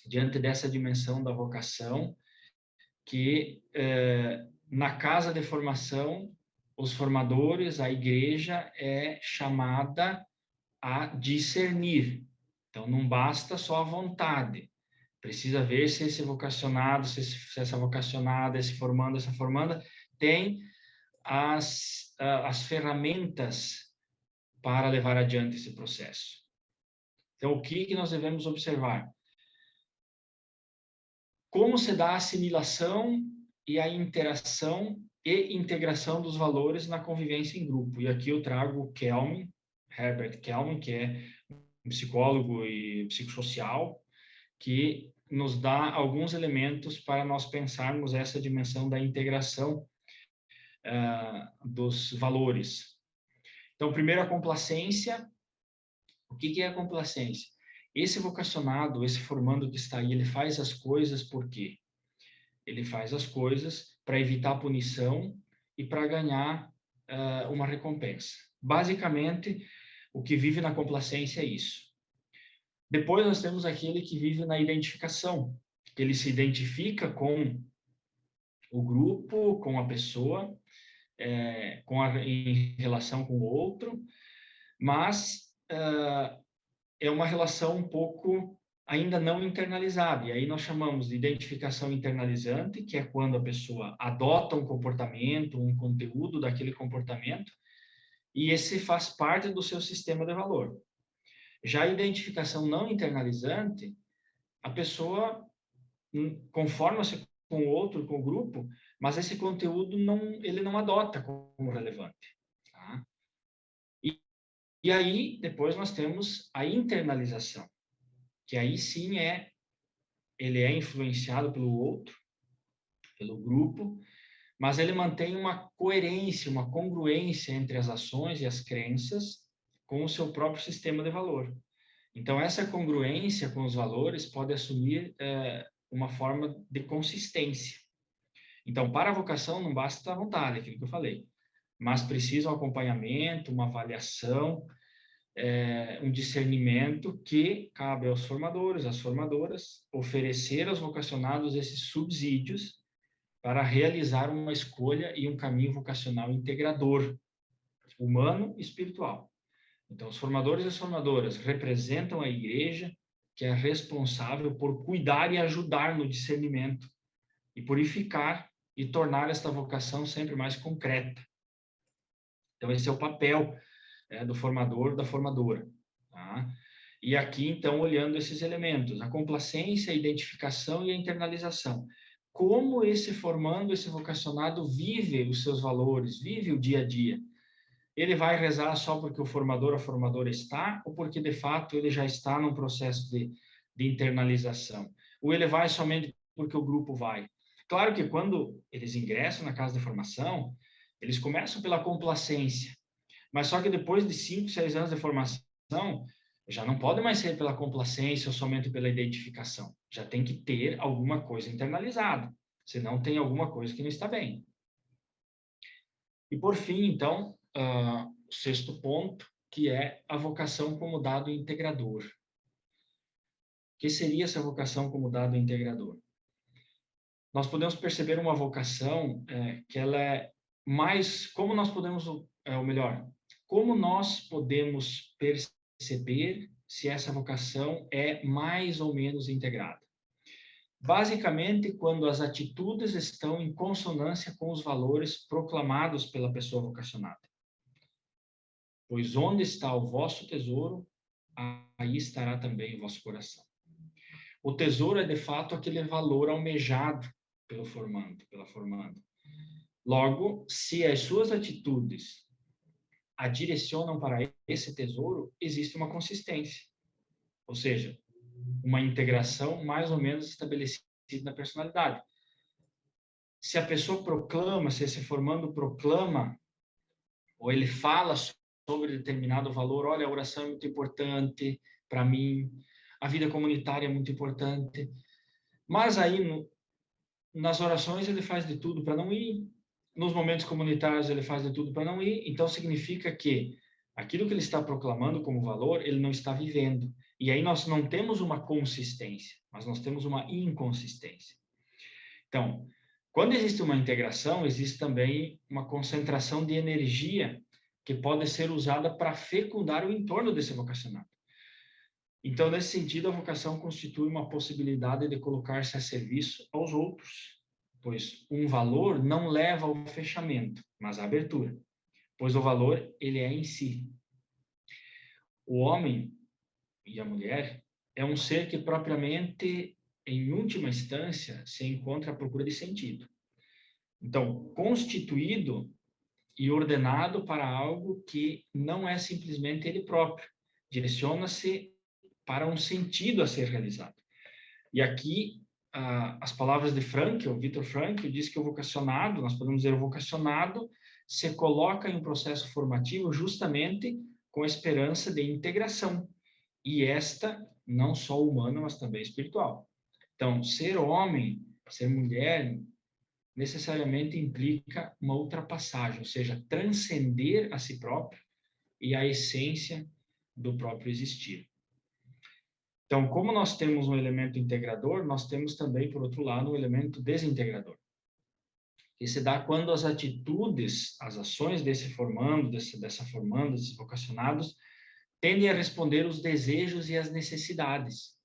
diante dessa dimensão da vocação, que na casa de formação, os formadores, a igreja é chamada a discernir. Então, não basta só a vontade. Precisa ver se esse vocacionado, se essa vocacionada, esse formando, essa formanda, tem as ferramentas para levar adiante esse processo. Então, o que nós devemos observar? Como se dá a assimilação e a interação e integração dos valores na convivência em grupo. E aqui eu trago o Kelm, Herbert Kelm, que é um psicólogo e psicossocial, que nos dá alguns elementos para nós pensarmos essa dimensão da integração dos valores. Então, primeiro, a complacência. O que é a complacência? Esse vocacionado, esse formando que está aí, ele faz as coisas por quê? Ele faz as coisas para evitar punição e para ganhar uma recompensa. Basicamente, o que vive na complacência é isso. Depois nós temos aquele que vive na identificação, que ele se identifica com o grupo, com a pessoa, em relação com o outro, mas é uma relação um pouco ainda não internalizada. E aí nós chamamos de identificação internalizante, que é quando a pessoa adota um comportamento, um conteúdo daquele comportamento, e esse faz parte do seu sistema de valor. Já a identificação não internalizante, a pessoa conforma-se com o outro, com o grupo, mas esse conteúdo ele não adota como relevante. Tá? E aí, depois nós temos a internalização, que aí sim ele é influenciado pelo outro, pelo grupo, mas ele mantém uma coerência, uma congruência entre as ações e as crenças com o seu próprio sistema de valor. Então, essa congruência com os valores pode assumir uma forma de consistência. Então, para a vocação, não basta a vontade, aquilo que eu falei, mas precisa um acompanhamento, uma avaliação, um discernimento que cabe aos formadores, às formadoras, oferecer aos vocacionados esses subsídios para realizar uma escolha e um caminho vocacional integrador, humano e espiritual. Então, os formadores e as formadoras representam a igreja, que é responsável por cuidar e ajudar no discernimento e purificar e tornar esta vocação sempre mais concreta. Então, esse é o papel do formador, da formadora. Tá? E aqui, então, olhando esses elementos, a complacência, a identificação e a internalização. Como esse formando, esse vocacionado vive os seus valores, vive o dia a dia. Ele vai rezar só porque o formador, a formadora está, ou porque, de fato, ele já está num processo de internalização? Ou ele vai somente porque o grupo vai? Claro que quando eles ingressam na casa de formação, eles começam pela complacência, mas só que depois de 5, 6 anos de formação, já não pode mais ser pela complacência ou somente pela identificação. Já tem que ter alguma coisa internalizada, senão tem alguma coisa que não está bem. E por fim, então, o sexto ponto, que é a vocação como dado integrador. O que seria essa vocação como dado integrador? Nós podemos perceber uma vocação que ela é mais... Como nós podemos... ou melhor, como nós podemos perceber se essa vocação é mais ou menos integrada? Basicamente, quando as atitudes estão em consonância com os valores proclamados pela pessoa vocacionada. Pois onde está o vosso tesouro, aí estará também o vosso coração. O tesouro é, de fato, aquele valor almejado pelo formando, pela formanda. Logo, se as suas atitudes a direcionam para esse tesouro, existe uma consistência. Ou seja, uma integração mais ou menos estabelecida na personalidade. Se a pessoa proclama, se esse formando proclama, ou ele fala sobre determinado valor, olha, a oração é muito importante para mim, a vida comunitária é muito importante, mas aí nas orações ele faz de tudo para não ir, nos momentos comunitários ele faz de tudo para não ir, então significa que aquilo que ele está proclamando como valor, ele não está vivendo. E aí nós não temos uma consistência, mas nós temos uma inconsistência. Então, quando existe uma integração, existe também uma concentração de energia que pode ser usada para fecundar o entorno desse vocacionado. Então, nesse sentido, a vocação constitui uma possibilidade de colocar-se a serviço aos outros, pois um valor não leva ao fechamento, mas à abertura, pois o valor, ele é em si. O homem, e a mulher, é um ser que propriamente, em última instância, se encontra à procura de sentido. Então, constituído e ordenado para algo que não é simplesmente ele próprio, direciona-se para um sentido a ser realizado. E aqui, as palavras de Frankl, Viktor Frankl, diz que o vocacionado, nós podemos dizer, o vocacionado se coloca em um processo formativo justamente com a esperança de integração, e esta não só humana, mas também espiritual. Então, ser homem, ser mulher, necessariamente implica uma ultrapassagem, ou seja, transcender a si próprio e a essência do próprio existir. Então, como nós temos um elemento integrador, nós temos também, por outro lado, um elemento desintegrador, que se dá quando as atitudes, as ações desse formando, dessa formanda, desses vocacionados, tendem a responder os desejos e as necessidades.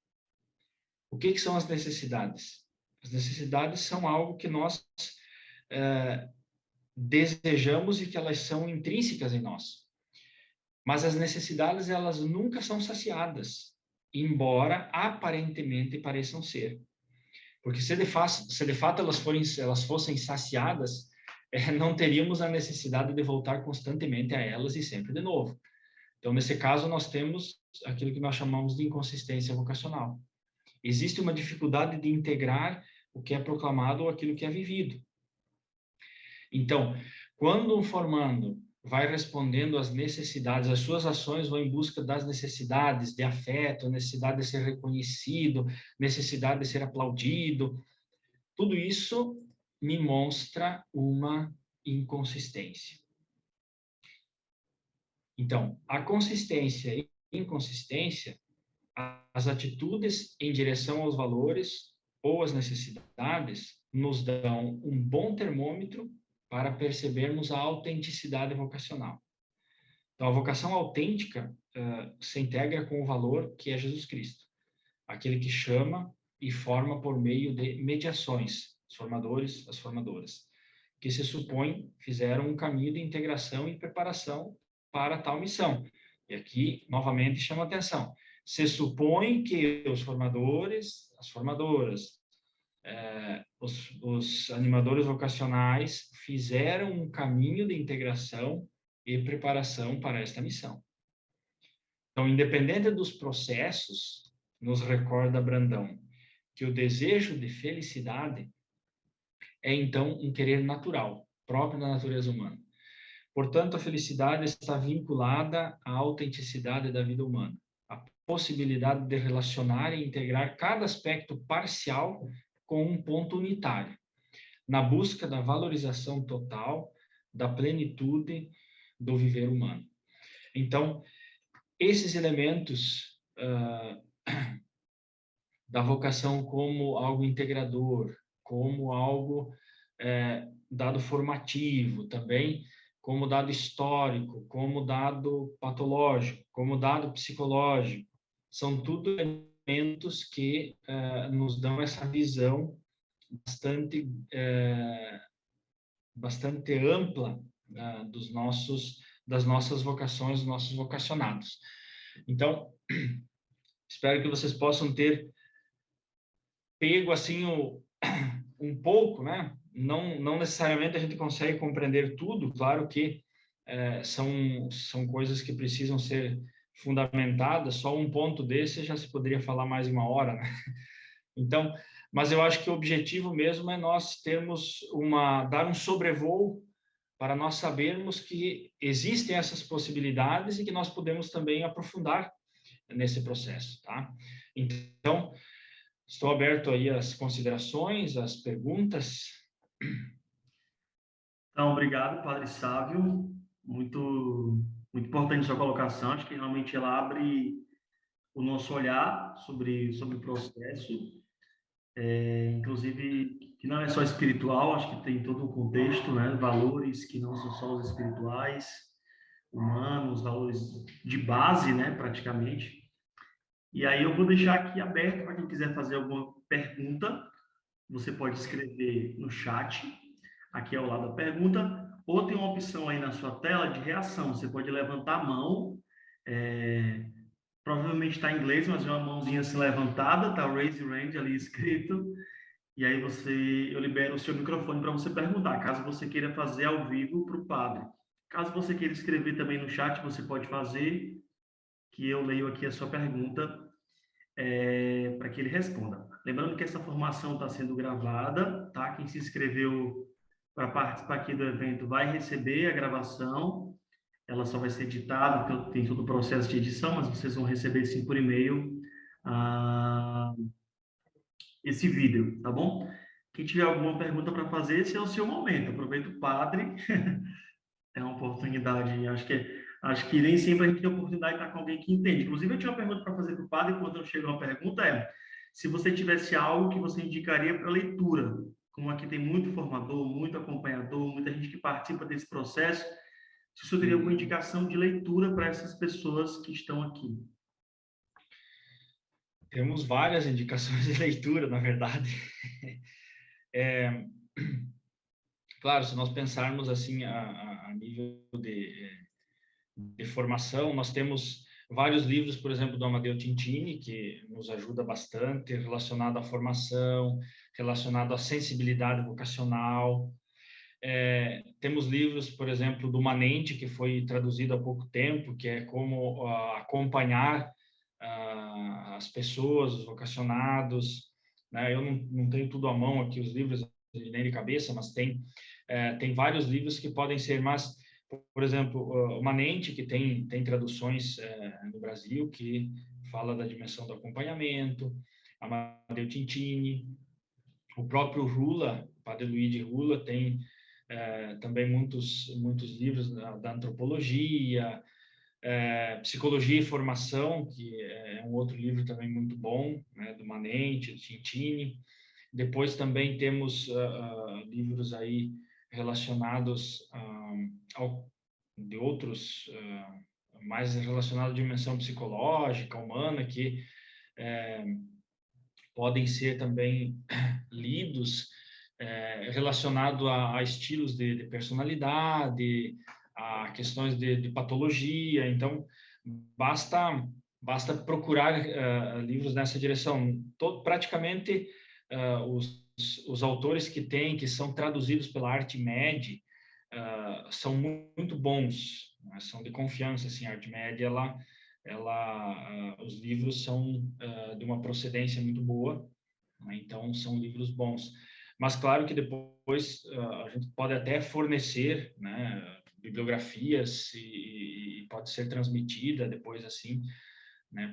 O que são as necessidades? As necessidades são algo que nós desejamos e que elas são intrínsecas em nós. Mas as necessidades, elas nunca são saciadas, embora aparentemente pareçam ser. Porque se de fato elas fossem saciadas, não teríamos a necessidade de voltar constantemente a elas e sempre de novo. Então, nesse caso, nós temos aquilo que nós chamamos de inconsistência vocacional. Existe uma dificuldade de integrar o que é proclamado ou aquilo que é vivido. Então, quando um formando vai respondendo às necessidades, as suas ações vão em busca das necessidades de afeto, necessidade de ser reconhecido, necessidade de ser aplaudido, tudo isso me mostra uma inconsistência. Então, a consistência e inconsistência, as atitudes em direção aos valores ou às necessidades, nos dão um bom termômetro para percebermos a autenticidade vocacional. Então, a vocação autêntica se integra com o valor que é Jesus Cristo, aquele que chama e forma por meio de mediações, os formadores, as formadoras, que se supõe fizeram um caminho de integração e preparação para tal missão. E aqui, novamente, chama atenção. Se supõe que os formadores, as formadoras, os animadores vocacionais fizeram um caminho de integração e preparação para esta missão. Então, independente dos processos, nos recorda Brandão que o desejo de felicidade é, então, um querer natural, próprio da natureza humana. Portanto, a felicidade está vinculada à autenticidade da vida humana, à possibilidade de relacionar e integrar cada aspecto parcial com um ponto unitário, na busca da valorização total, da plenitude do viver humano. Então, esses elementos da vocação como algo integrador, como algo dado formativo, também como dado histórico, como dado patológico, como dado psicológico, são tudo elementos que nos dão essa visão bastante ampla das nossas vocações, dos nossos vocacionados. Então, espero que vocês possam ter pego assim um pouco, né? Não necessariamente a gente consegue compreender tudo, claro que são coisas que precisam ser fundamentadas, só um ponto desse já se poderia falar mais de uma hora, né? Então, mas eu acho que o objetivo mesmo é nós dar um sobrevoo para nós sabermos que existem essas possibilidades e que nós podemos também aprofundar nesse processo, tá? Então, estou aberto aí às considerações, às perguntas. Então, obrigado, Padre Sávio. Muito importante sua colocação. Acho que realmente ela abre o nosso olhar sobre o processo. Inclusive, que não é só espiritual, acho que tem todo um contexto, né? Valores que não são só os espirituais, humanos, valores de base, né? Praticamente. E aí eu vou deixar aqui aberto para quem quiser fazer alguma pergunta. Você pode escrever no chat, aqui ao lado da pergunta, ou tem uma opção aí na sua tela de reação. Você pode levantar a mão Provavelmente está em inglês, mas é uma mãozinha assim levantada, tá Raise Your Hand ali escrito. E aí eu libero o seu microfone para você perguntar, caso você queira fazer ao vivo para o padre. Caso você queira escrever também no chat, você pode fazer, que eu leio aqui a sua pergunta para que ele responda. Lembrando que essa formação está sendo gravada, tá? Quem se inscreveu para participar aqui do evento vai receber a gravação. Ela só vai ser editada, porque tem todo o processo de edição, mas vocês vão receber sim por e-mail esse vídeo, tá bom? Quem tiver alguma pergunta para fazer, esse é o seu momento. Aproveita o padre. É uma oportunidade. Acho que nem sempre a gente tem a oportunidade de estar com alguém que entende. Inclusive, eu tinha uma pergunta para fazer para o padre, quando eu chego uma pergunta, se você tivesse algo que você indicaria para leitura, como aqui tem muito formador, muito acompanhador, muita gente que participa desse processo, se o senhor teria alguma indicação de leitura para essas pessoas que estão aqui? Temos várias indicações de leitura, na verdade. Claro, se nós pensarmos assim a nível de formação, nós temos vários livros, por exemplo, do Amadeu Tintini, que nos ajuda bastante, relacionado à formação, relacionado à sensibilidade vocacional. Temos livros, por exemplo, do Manente, que foi traduzido há pouco tempo, que é como acompanhar as pessoas, os vocacionados, né? Eu não tenho tudo à mão aqui, os livros, nem de cabeça, mas tem vários livros que podem ser, mas, por exemplo, o Manente, que tem traduções no Brasil, que fala da dimensão do acompanhamento, Amadeu Tintini, o próprio Rula, o Padre Luigi Rula, tem também muitos livros da antropologia, Psicologia e Formação, que é um outro livro também muito bom, né, do Manente, do Tintini. Depois também temos livros aí relacionados de outros, mais relacionados à dimensão psicológica, humana, que podem ser também lidos relacionado a estilos de personalidade, a questões de patologia. Então, basta procurar livros nessa direção. Praticamente, os autores que são traduzidos pela ArtMed, são muito bons, né? São de confiança, assim, a ArtMed, os livros são de uma procedência muito boa, né? Então são livros bons. Mas claro que depois a gente pode até fornecer, né, bibliografias e pode ser transmitida depois assim, né,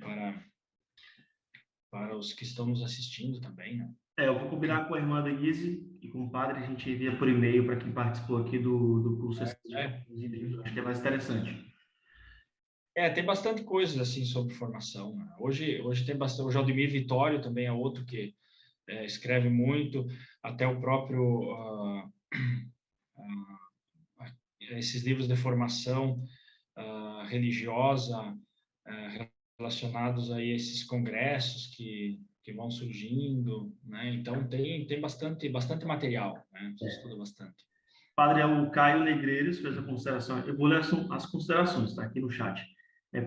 para os que estão nos assistindo também, né? Eu vou combinar com a irmã Denise e com o padre, a gente envia por e-mail para quem participou aqui do curso. Acho que é mais interessante. Tem bastante coisas assim sobre formação, né? Hoje tem bastante. O Jaldemir Vitório também é outro que escreve muito, até o próprio esses livros de formação religiosa relacionados a esses congressos que vão surgindo, né? Então tem bastante material, né? Você estuda bastante. Padre, o Caio Negreiros fez a consideração. Eu vou ler as considerações, está aqui no chat.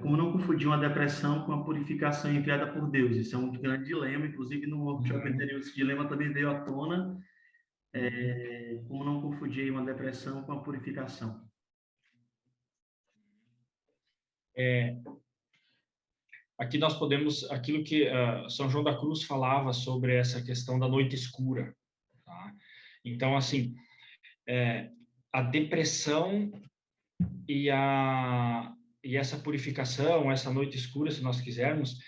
Como não confundir uma depressão com a purificação enviada por Deus. Isso é um grande dilema, inclusive no workshop anterior esse dilema também veio à tona. Como não confundir uma depressão com a purificação? Aqui nós podemos, aquilo que São João da Cruz falava sobre essa questão da noite escura, tá? Então, assim, a depressão e essa purificação, essa noite escura, se nós quisermos,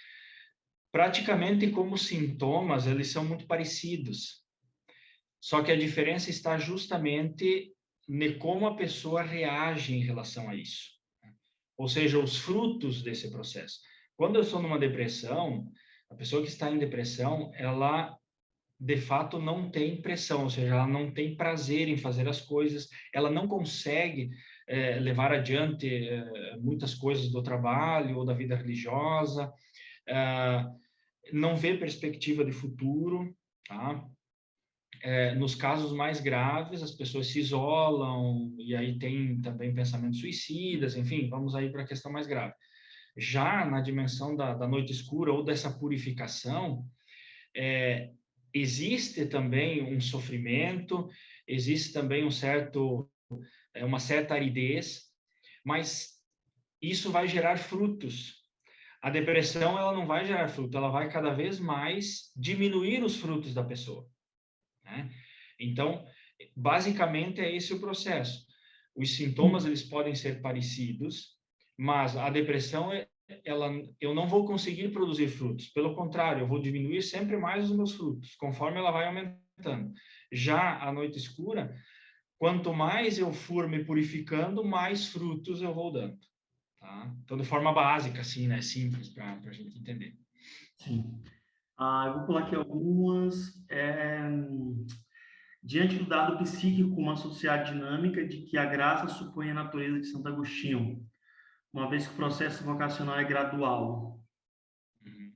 praticamente como sintomas, eles são muito parecidos. Só que a diferença está justamente em como a pessoa reage em relação a isso. Ou seja, os frutos desse processo. Quando eu estou numa depressão, a pessoa que está em depressão, ela de fato não tem pressão, ou seja, ela não tem prazer em fazer as coisas, ela não consegue levar adiante muitas coisas do trabalho ou da vida religiosa, não vê perspectiva de futuro, tá? Nos casos mais graves, as pessoas se isolam e aí tem também pensamentos suicidas, enfim, vamos aí para a questão mais grave. Já na dimensão da noite escura ou dessa purificação, existe também um sofrimento, existe também uma certa aridez, mas isso vai gerar frutos. A depressão, ela não vai gerar fruto, ela vai cada vez mais diminuir os frutos da pessoa, né? Então, basicamente é esse o processo. Os sintomas, eles podem ser parecidos, mas a depressão, eu não vou conseguir produzir frutos. Pelo contrário, eu vou diminuir sempre mais os meus frutos, conforme ela vai aumentando. Já a noite escura, quanto mais eu for me purificando, mais frutos eu vou dando. Tá? Então, de forma básica, assim, né? Simples para a gente entender. Sim. Eu vou pular aqui algumas. Diante do dado psíquico com uma sociedade dinâmica de que a graça supõe a natureza de Santo Agostinho, uma vez que o processo vocacional é gradual. Uhum.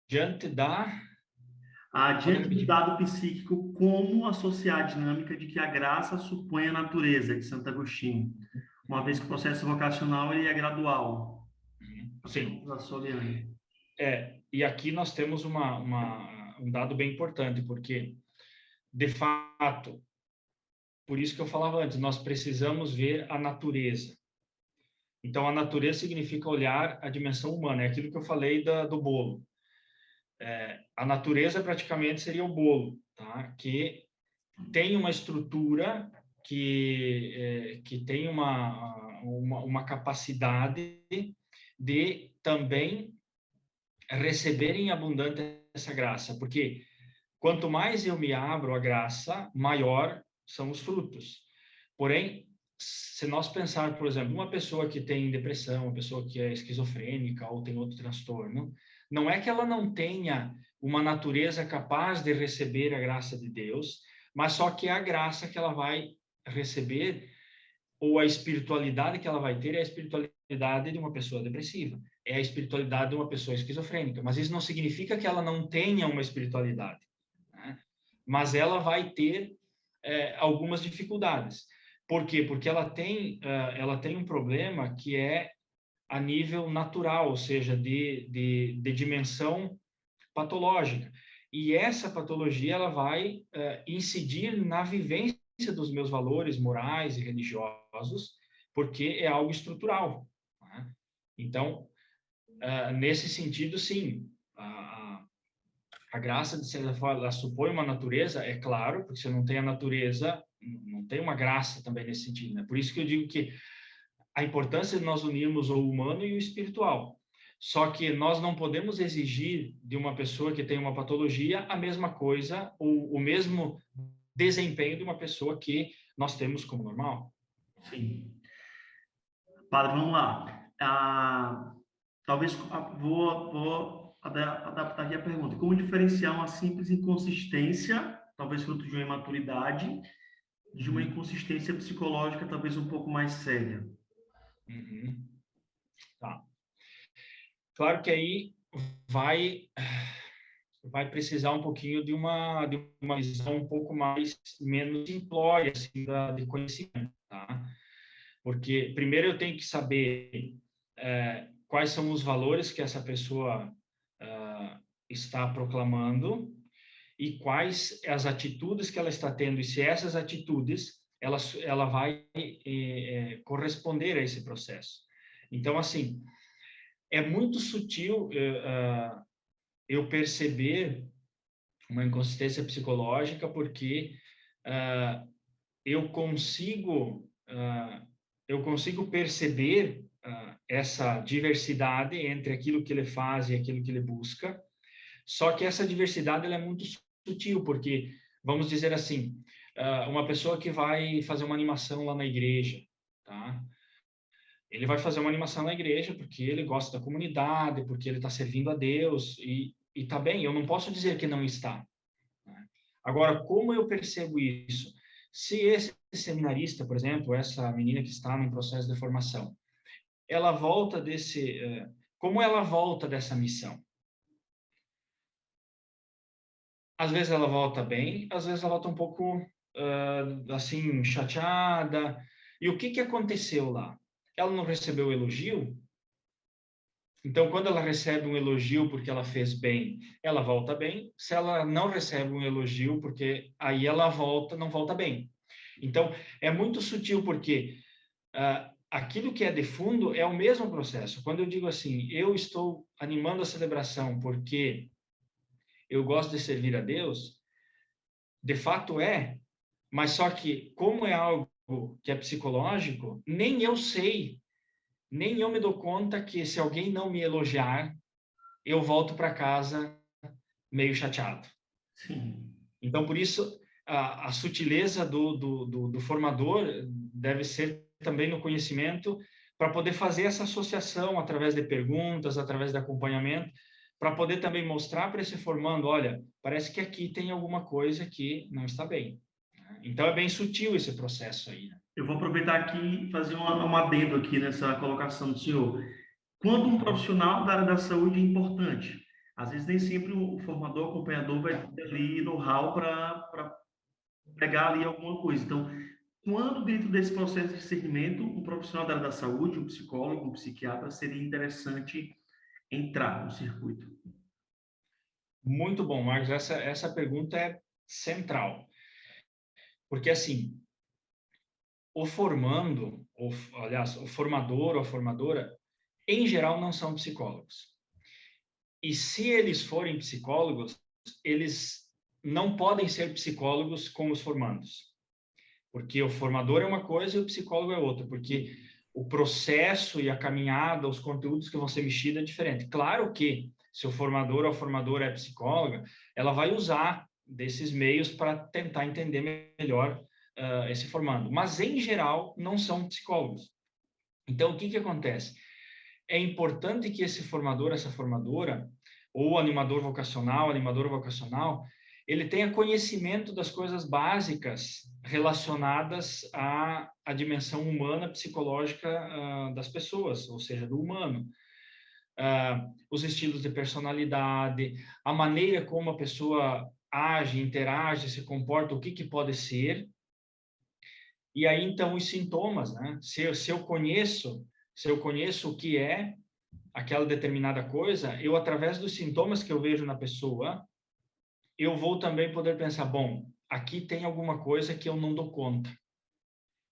Diante da... Pode Diante do repetir. dado psíquico como associar a dinâmica de que a graça supõe a natureza de Santo Agostinho, uma vez que o processo vocacional ele é gradual. Sim. Da Soliane. E aqui nós temos um dado bem importante, porque, de fato, por isso que eu falava antes, nós precisamos ver a natureza. Então, a natureza significa olhar a dimensão humana, é aquilo que eu falei do bolo. A natureza praticamente seria o bolo, tá? Que tem uma estrutura que tem uma capacidade de também receber em abundância essa graça, porque quanto mais eu me abro à graça, maior são os frutos. Porém, se nós pensar, por exemplo, uma pessoa que tem depressão, uma pessoa que é esquizofrênica ou tem outro transtorno, não é que ela não tenha uma natureza capaz de receber a graça de Deus, mas só que a graça que ela vai receber ou a espiritualidade que ela vai ter é a espiritualidade de uma pessoa depressiva, é a espiritualidade de uma pessoa esquizofrênica, mas isso não significa que ela não tenha uma espiritualidade, né? Mas ela vai ter algumas dificuldades. Por quê? Porque ela tem um problema que é a nível natural, ou seja, de dimensão patológica. E essa patologia ela vai incidir na vivência dos meus valores morais e religiosos, porque é algo estrutural, né? Então, nesse sentido, sim, a graça, de certa forma, ela supõe uma natureza, é claro, porque se não tem a natureza, não tem uma graça também nesse sentido, né? Por isso que eu digo que a importância de nós unirmos o humano e o espiritual. Só que nós não podemos exigir de uma pessoa que tem uma patologia a mesma coisa ou o mesmo desempenho de uma pessoa que nós temos como normal. Sim. Padre, vamos lá. Talvez vou adaptar aqui a pergunta. Como diferenciar uma simples inconsistência, talvez fruto de uma imaturidade, de uma inconsistência psicológica, talvez um pouco mais séria? Uhum. Tá. Claro que aí vai precisar um pouquinho de uma visão um pouco menos simplória assim, de conhecimento, tá? Porque primeiro eu tenho que saber quais são os valores que essa pessoa está proclamando e quais as atitudes que ela está tendo, e se essas atitudes ela vai corresponder a esse processo. Então, assim, é muito sutil eu perceber uma inconsistência psicológica, porque eu consigo perceber essa diversidade entre aquilo que ele faz e aquilo que ele busca. Só que essa diversidade ela é muito sutil, porque, vamos dizer assim, uma pessoa que vai fazer uma animação lá na igreja, tá? Ele vai fazer uma animação na igreja porque ele gosta da comunidade, porque ele está servindo a Deus, e tá bem, eu não posso dizer que não está, né? Agora, como eu percebo isso? Se esse seminarista, por exemplo, essa menina que está num processo de formação, ela volta como ela volta dessa missão? Às vezes ela volta bem, às vezes ela volta um pouco assim chateada. E o que aconteceu lá? ela não recebeu elogio, então quando ela recebe um elogio porque ela fez bem, ela volta bem. Se ela não recebe um elogio, porque aí ela não volta bem. Então, é muito sutil, porque aquilo que é de fundo é o mesmo processo. Quando eu digo assim, eu estou animando a celebração porque eu gosto de servir a Deus, de fato é, mas só que, como é algo que é psicológico, nem eu sei, nem eu me dou conta que se alguém não me elogiar, eu volto para casa meio chateado. Sim. Então, por isso, a sutileza do formador deve ser também no conhecimento, para poder fazer essa associação através de perguntas, através de acompanhamento, para poder também mostrar para esse formando, olha, parece que aqui tem alguma coisa que não está bem. Então, é bem sutil esse processo aí, né? Eu vou aproveitar aqui e fazer um adendo aqui nessa colocação do senhor. Quando um Uhum. profissional da área da saúde é importante, às vezes nem sempre o formador, o acompanhador vai ter ali know-how para pegar ali alguma coisa. Então, quando dentro desse processo de discernimento, um profissional da área da saúde, um psicólogo, um psiquiatra, seria interessante entrar no circuito? Muito bom, Marcos. Essa pergunta é central. Porque, assim, o formando, aliás, o formador ou a formadora, em geral, não são psicólogos. E se eles forem psicólogos, eles não podem ser psicólogos com os formandos. Porque o formador é uma coisa e o psicólogo é outra. Porque o processo e a caminhada, os conteúdos que vão ser mexidos é diferente. Claro que, se o formador ou a formadora é psicóloga, ela vai usar desses meios para tentar entender melhor esse formando. Mas, em geral, não são psicólogos. Então, o que que acontece? É importante que esse formador, essa formadora, ou animador vocacional, ele tenha conhecimento das coisas básicas relacionadas à dimensão humana, psicológica das pessoas, ou seja, do humano. Os estilos de personalidade, a maneira como a pessoa age, interage, se comporta, o que que pode ser. E aí, então, os sintomas, né? Se eu conheço o que é aquela determinada coisa, eu, através dos sintomas que eu vejo na pessoa, eu vou também poder pensar, bom, aqui tem alguma coisa que eu não dou conta.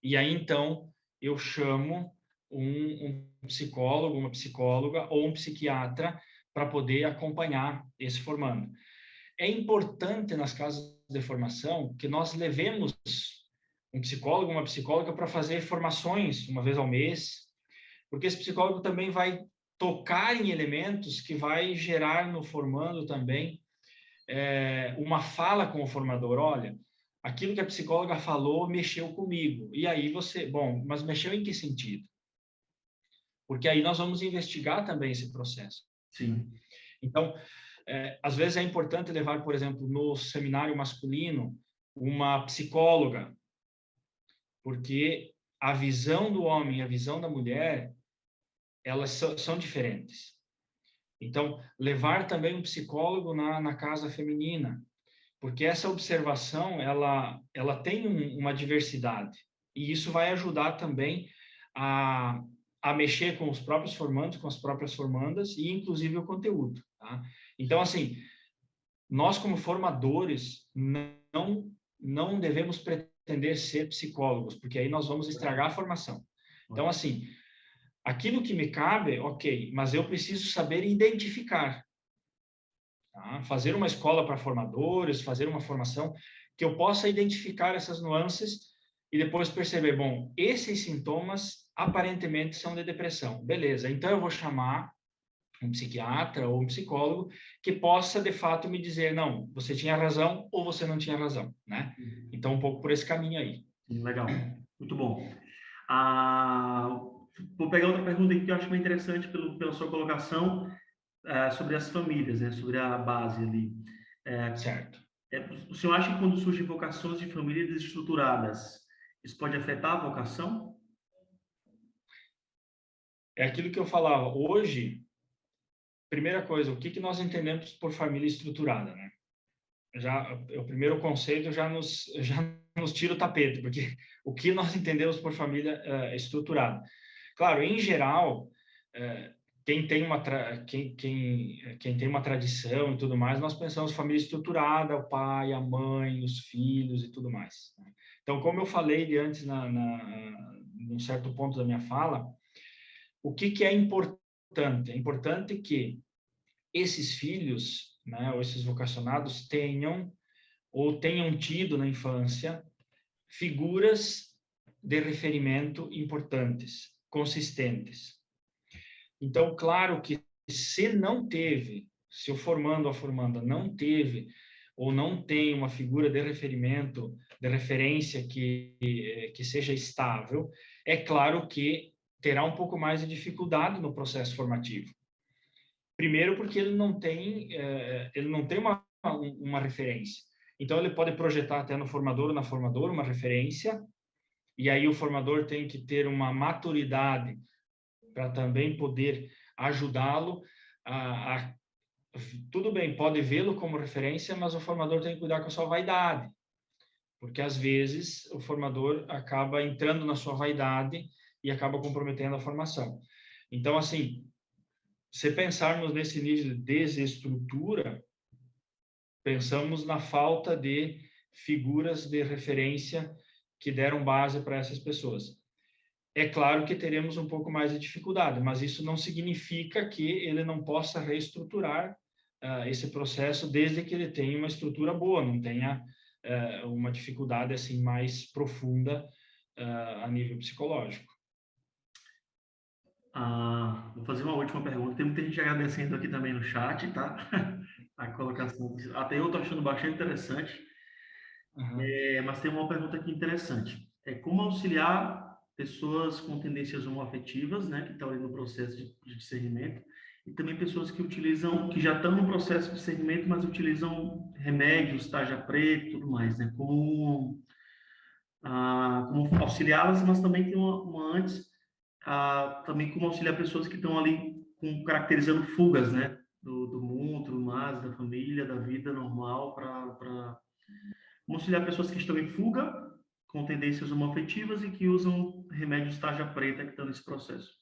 E aí, então, eu chamo um psicólogo, uma psicóloga ou um psiquiatra para poder acompanhar esse formando. É importante, nas casas de formação, que nós levemos um psicólogo, uma psicóloga para fazer formações uma vez ao mês, porque esse psicólogo também vai tocar em elementos que vai gerar no formando também uma fala com o formador. Olha, aquilo que a psicóloga falou mexeu comigo. E aí você, bom, mas mexeu em que sentido? Porque aí nós vamos investigar também esse processo. Sim. Então, às vezes é importante levar, por exemplo, no seminário masculino, uma psicóloga, porque a visão do homem e a visão da mulher, elas são diferentes. Então, levar também um psicólogo na casa feminina, porque essa observação, ela tem uma diversidade, e isso vai ajudar também a mexer com os próprios formandos, com as próprias formandas, e inclusive o conteúdo, tá? Então, assim, nós como formadores não devemos pretender ser psicólogos, porque aí nós vamos estragar a formação. Então, assim, aquilo que me cabe, ok, mas eu preciso saber identificar. Tá? Fazer uma escola para formadores, fazer uma formação que eu possa identificar essas nuances e depois perceber, bom, esses sintomas aparentemente são de depressão. Beleza, então eu vou chamar um psiquiatra ou um psicólogo que possa, de fato, me dizer, não, você tinha razão ou você não tinha razão, né? Então, um pouco por esse caminho aí. Legal, muito bom. Ah, vou pegar outra pergunta aqui que eu acho bem interessante pela sua colocação sobre as famílias, né? Sobre a base ali. Certo. O senhor acha que quando surgem vocações de famílias desestruturadas, isso pode afetar a vocação? É aquilo que eu falava. Hoje, primeira coisa, o que que nós entendemos por família estruturada, né? O primeiro conceito já nos tira o tapete, porque o que nós entendemos por família estruturada? Claro, em geral, quem tem uma tradição e tudo mais, nós pensamos família estruturada, o pai, a mãe, os filhos e tudo mais. Então, como eu falei antes, num certo ponto da minha fala, o que é importante? É importante que esses filhos, né, ou esses vocacionados tenham tido na infância figuras de referimento importantes, consistentes. Então, claro que se o formando ou a formanda não teve ou não tem uma figura de referimento, de referência que seja estável, é claro que terá um pouco mais de dificuldade no processo formativo. Primeiro, porque ele não tem uma referência. Então, ele pode projetar até no formador ou na formadora uma referência, e aí o formador tem que ter uma maturidade para também poder ajudá-lo tudo bem, pode vê-lo como referência, mas o formador tem que cuidar com a sua vaidade, porque às vezes o formador acaba entrando na sua vaidade e acaba comprometendo a formação. Então, assim, se pensarmos nesse nível de desestrutura, pensamos na falta de figuras de referência que deram base para essas pessoas. É claro que teremos um pouco mais de dificuldade, mas isso não significa que ele não possa reestruturar esse processo desde que ele tenha uma estrutura boa, não tenha uma dificuldade assim mais profunda a nível psicológico. Vou fazer uma última pergunta. Tem muita gente agradecendo aqui também no chat, tá? A colocação. Até eu estou achando bastante interessante. Uhum. Mas tem uma pergunta aqui interessante. Como auxiliar pessoas com tendências homoafetivas, né, que estão ali no processo de discernimento, e também pessoas que já estão no processo de discernimento, mas utilizam remédios, tarja preta e tudo mais, né? Como auxiliá-las, mas também tem uma antes, também como auxiliar pessoas que estão ali caracterizando fugas, né? Do mundo, tudo mais, da família, da vida normal, para auxiliar pessoas que estão em fuga, com tendências homoafetivas e que usam remédios tarja preta que estão nesse processo.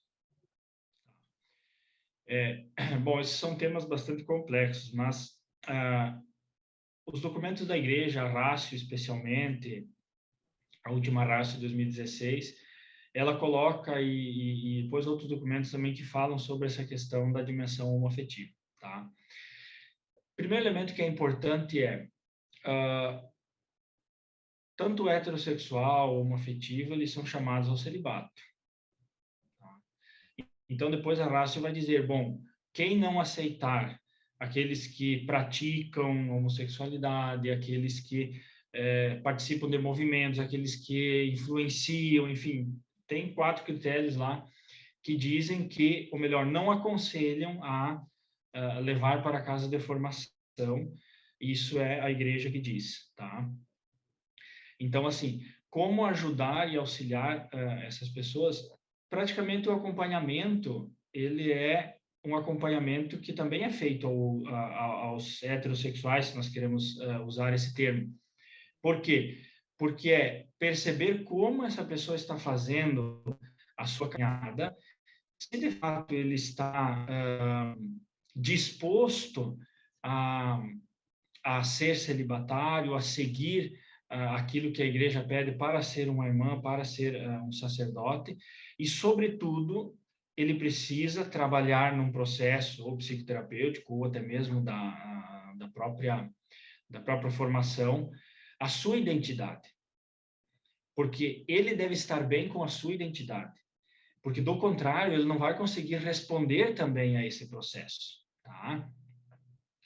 Bom, esses são temas bastante complexos, mas os documentos da igreja, a Ratio especialmente, a última Ratio de 2016, ela coloca e depois outros documentos também que falam sobre essa questão da dimensão homoafetiva, tá? Primeiro elemento que é importante tanto heterossexual ou homoafetivo, eles são chamados ao celibato. Tá? Então, depois a Ratio vai dizer, bom, quem não aceitar aqueles que praticam homossexualidade, aqueles que participam de movimentos, aqueles que influenciam, enfim, tem 4 critérios lá que dizem que, ou melhor, não aconselham a levar para a casa de formação. Isso é a igreja que diz, tá? Então, assim, como ajudar e auxiliar essas pessoas? Praticamente o acompanhamento, ele é um acompanhamento que também é feito aos heterossexuais, se nós queremos usar esse termo. Por quê? Porque é perceber como essa pessoa está fazendo a sua caminhada, se de fato ele está disposto a ser celibatário, a seguir aquilo que a igreja pede para ser uma irmã, para ser um sacerdote, e, sobretudo, ele precisa trabalhar num processo ou psicoterapêutico, ou até mesmo da própria formação, a sua identidade. Porque ele deve estar bem com a sua identidade. Porque, do contrário, ele não vai conseguir responder também a esse processo. Tá?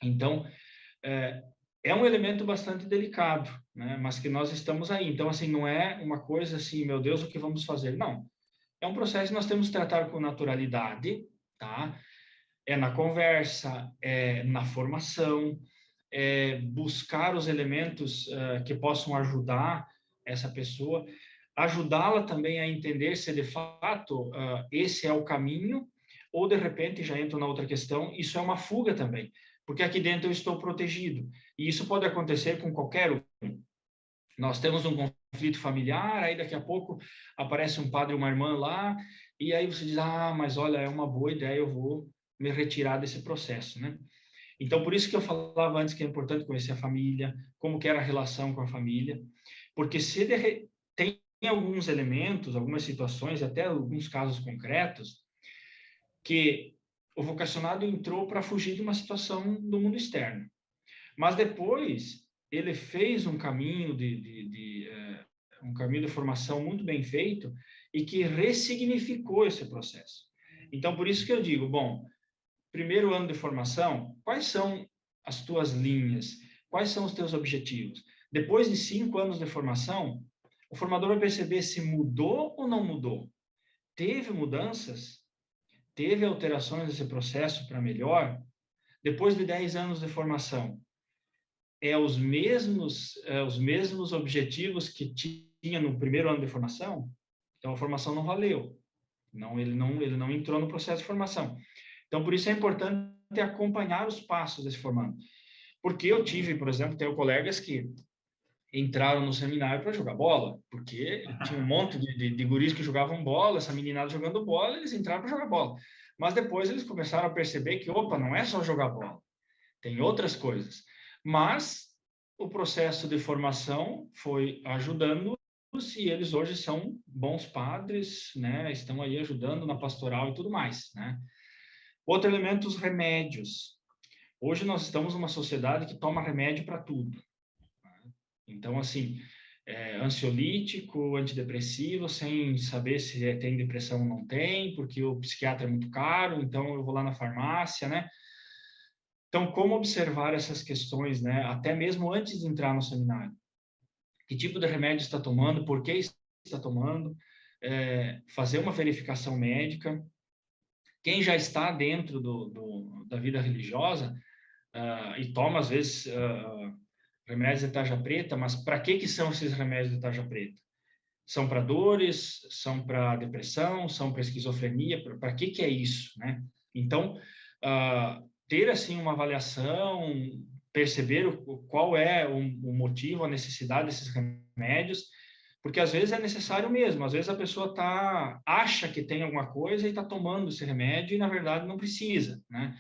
Então, é um elemento bastante delicado, né? Mas que nós estamos aí. Então, assim, não é uma coisa assim, meu Deus, o que vamos fazer? Não. É um processo que nós temos que tratar com naturalidade, tá? É na conversa, é na formação, é buscar os elementos que possam ajudar essa pessoa, ajudá-la também a entender se de fato esse é o caminho, ou de repente, já entro na outra questão, isso é uma fuga também, porque aqui dentro eu estou protegido, e isso pode acontecer com qualquer um. Nós temos um conflito familiar, aí daqui a pouco aparece um padre ou uma irmã lá, e aí você diz, mas olha, é uma boa ideia, eu vou me retirar desse processo, né? Então, por isso que eu falava antes que é importante conhecer a família, como que era a relação com a família, porque se tem alguns elementos, algumas situações, até alguns casos concretos, que o vocacionado entrou para fugir de uma situação do mundo externo. Mas depois ele fez um caminho um caminho de formação muito bem feito e que ressignificou esse processo. Então, por isso que eu digo, bom, primeiro ano de formação, quais são as tuas linhas? Quais são os teus objetivos? Depois de 5 anos de formação, o formador vai perceber se mudou ou não mudou. Teve mudanças? Teve alterações nesse processo para melhor? Depois de 10 anos de formação, os mesmos objetivos que tinha no primeiro ano de formação? Então, a formação não valeu. Ele não entrou no processo de formação. Então, por isso é importante acompanhar os passos desse formando. Porque eu tive, por exemplo, tenho colegas que entraram no seminário para jogar bola, porque tinha um monte de guris que jogavam bola, essa meninada jogando bola, eles entraram para jogar bola. Mas depois eles começaram a perceber que, opa, não é só jogar bola, tem outras coisas. Mas o processo de formação foi ajudando-os e eles hoje são bons padres, né? Estão aí ajudando na pastoral e tudo mais, né? Outro elemento, os remédios. Hoje nós estamos numa sociedade que toma remédio para tudo. Então, assim, ansiolítico, antidepressivo, sem saber se tem depressão ou não tem, porque o psiquiatra é muito caro, então eu vou lá na farmácia, né? Então, como observar essas questões, né? Até mesmo antes de entrar no seminário. Que tipo de remédio está tomando, por que está tomando, fazer uma verificação médica. Quem já está dentro da vida religiosa e toma, às vezes, remédios de tarja preta, mas para que são esses remédios de tarja preta? São para dores, são para depressão, são para esquizofrenia, para que é isso, né? Então, ter, assim, uma avaliação, perceber qual é o motivo, a necessidade desses remédios, porque às vezes é necessário mesmo, às vezes a pessoa acha que tem alguma coisa e está tomando esse remédio e, na verdade, não precisa, né?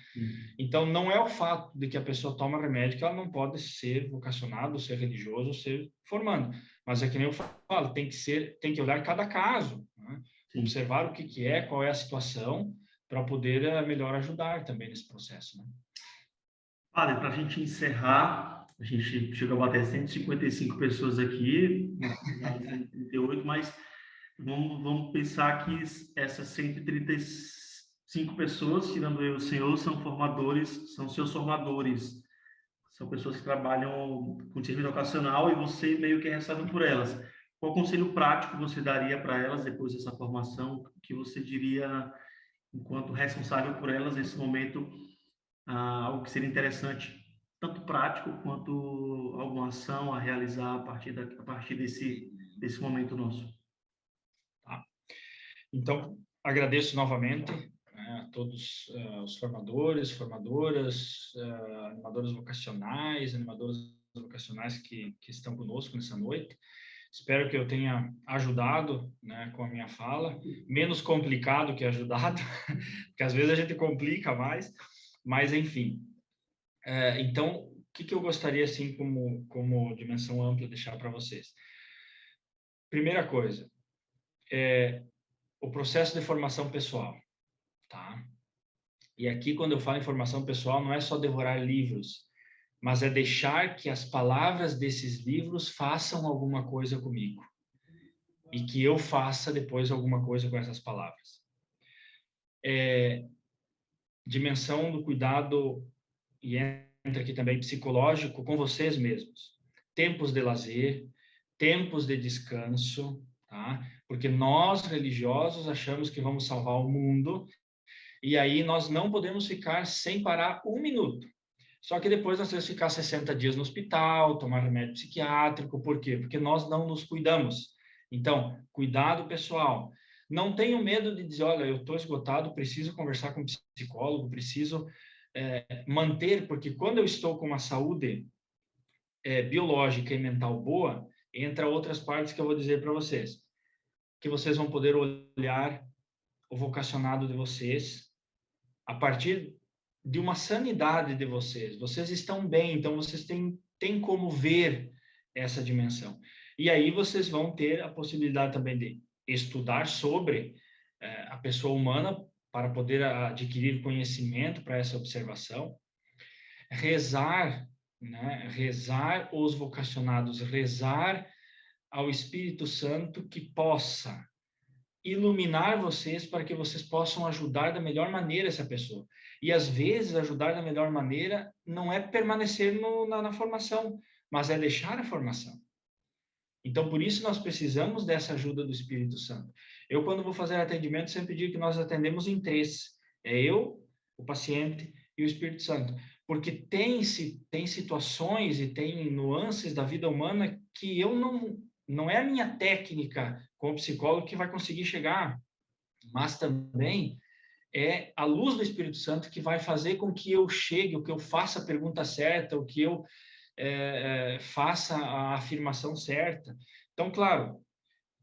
Então, não é o fato de que a pessoa toma remédio que ela não pode ser vocacionada, ser religioso, ser formando. Mas é que nem eu falo, tem que olhar cada caso, né? Observar o que é, qual é a situação, para poder melhor ajudar também nesse processo, né? Padre, para a gente encerrar, a gente chegou a bater 155 pessoas aqui, 138, mas vamos pensar que essas 135 pessoas, tirando eu e o senhor, são formadores, são seus formadores. São pessoas que trabalham com serviço educacional e você meio que é responsável por elas. Qual conselho prático você daria para elas depois dessa formação? Que você diria, enquanto responsável por elas nesse momento, algo que seria interessante, tanto prático quanto alguma ação a realizar a partir desse momento nosso? Tá. Então, agradeço novamente, né, a todos os formadores, formadoras, animadores vocacionais que estão conosco nessa noite. Espero que eu tenha ajudado, né, com a minha fala, menos complicado que ajudado, porque às vezes a gente complica mais, mas enfim. Então, o que eu gostaria, assim, como dimensão ampla, deixar para vocês? Primeira coisa, o processo de formação pessoal, tá? E aqui, quando eu falo em formação pessoal, não é só devorar livros, mas é deixar que as palavras desses livros façam alguma coisa comigo. E que eu faça depois alguma coisa com essas palavras. Dimensão do cuidado, e entra aqui também psicológico, com vocês mesmos. Tempos de lazer, tempos de descanso, tá? Porque nós, religiosos, achamos que vamos salvar o mundo, e aí nós não podemos ficar sem parar um minuto. Só que depois nós temos que ficar 60 dias no hospital, tomar remédio psiquiátrico. Por quê? Porque nós não nos cuidamos. Então, cuidado pessoal. Não tenham medo de dizer, olha, eu estou esgotado, preciso conversar com um psicólogo, preciso manter, porque quando eu estou com uma saúde biológica e mental boa, entra outras partes que eu vou dizer para vocês. Que vocês vão poder olhar o vocacionado de vocês a partir de uma sanidade de vocês. Vocês estão bem, então vocês têm como ver essa dimensão. E aí vocês vão ter a possibilidade também de estudar sobre a pessoa humana para poder adquirir conhecimento para essa observação, rezar, né? Rezar os vocacionados, rezar ao Espírito Santo que possa iluminar vocês para que vocês possam ajudar da melhor maneira essa pessoa. E às vezes ajudar da melhor maneira não é permanecer na formação, mas é deixar a formação. Então, por isso nós precisamos dessa ajuda do Espírito Santo. Eu, quando vou fazer atendimento, sempre digo que nós atendemos em três. É eu, o paciente e o Espírito Santo. Porque tem situações e tem nuances da vida humana que eu não é a minha técnica como psicólogo que vai conseguir chegar, mas também é a luz do Espírito Santo que vai fazer com que eu chegue, que eu faça a pergunta certa, que eu faça a afirmação certa. Então, claro,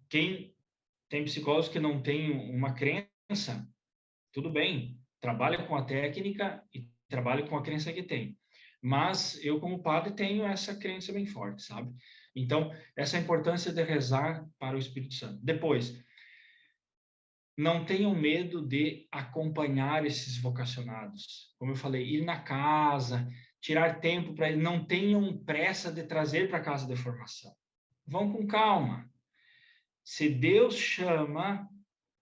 quem tem psicólogos que não tem uma crença, tudo bem, trabalha com a técnica e trabalha com a crença que tem. Mas eu, como padre, tenho essa crença bem forte, sabe? Então, essa importância de rezar para o Espírito Santo. Depois, não tenham medo de acompanhar esses vocacionados. Como eu falei, ir na casa, tirar tempo para eles. Não tenham pressa de trazer para a casa de formação. Vão com calma. Se Deus chama,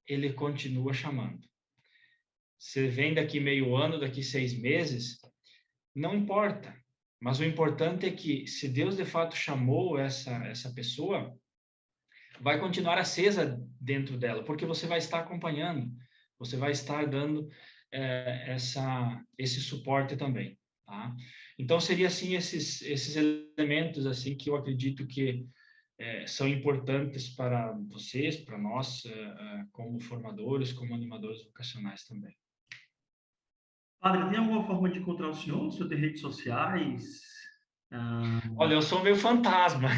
Ele continua chamando. Se vem daqui meio ano, daqui 6 meses, não importa. Mas o importante é que, se Deus de fato chamou essa pessoa, vai continuar acesa dentro dela, porque você vai estar acompanhando, você vai estar dando esse suporte também, tá? Então, seria assim esses elementos assim que eu acredito que são importantes para vocês, para nós, como formadores, como animadores vocacionais também. Padre, tem alguma forma de encontrar o senhor? O senhor tem redes sociais? Olha, eu sou meio fantasma.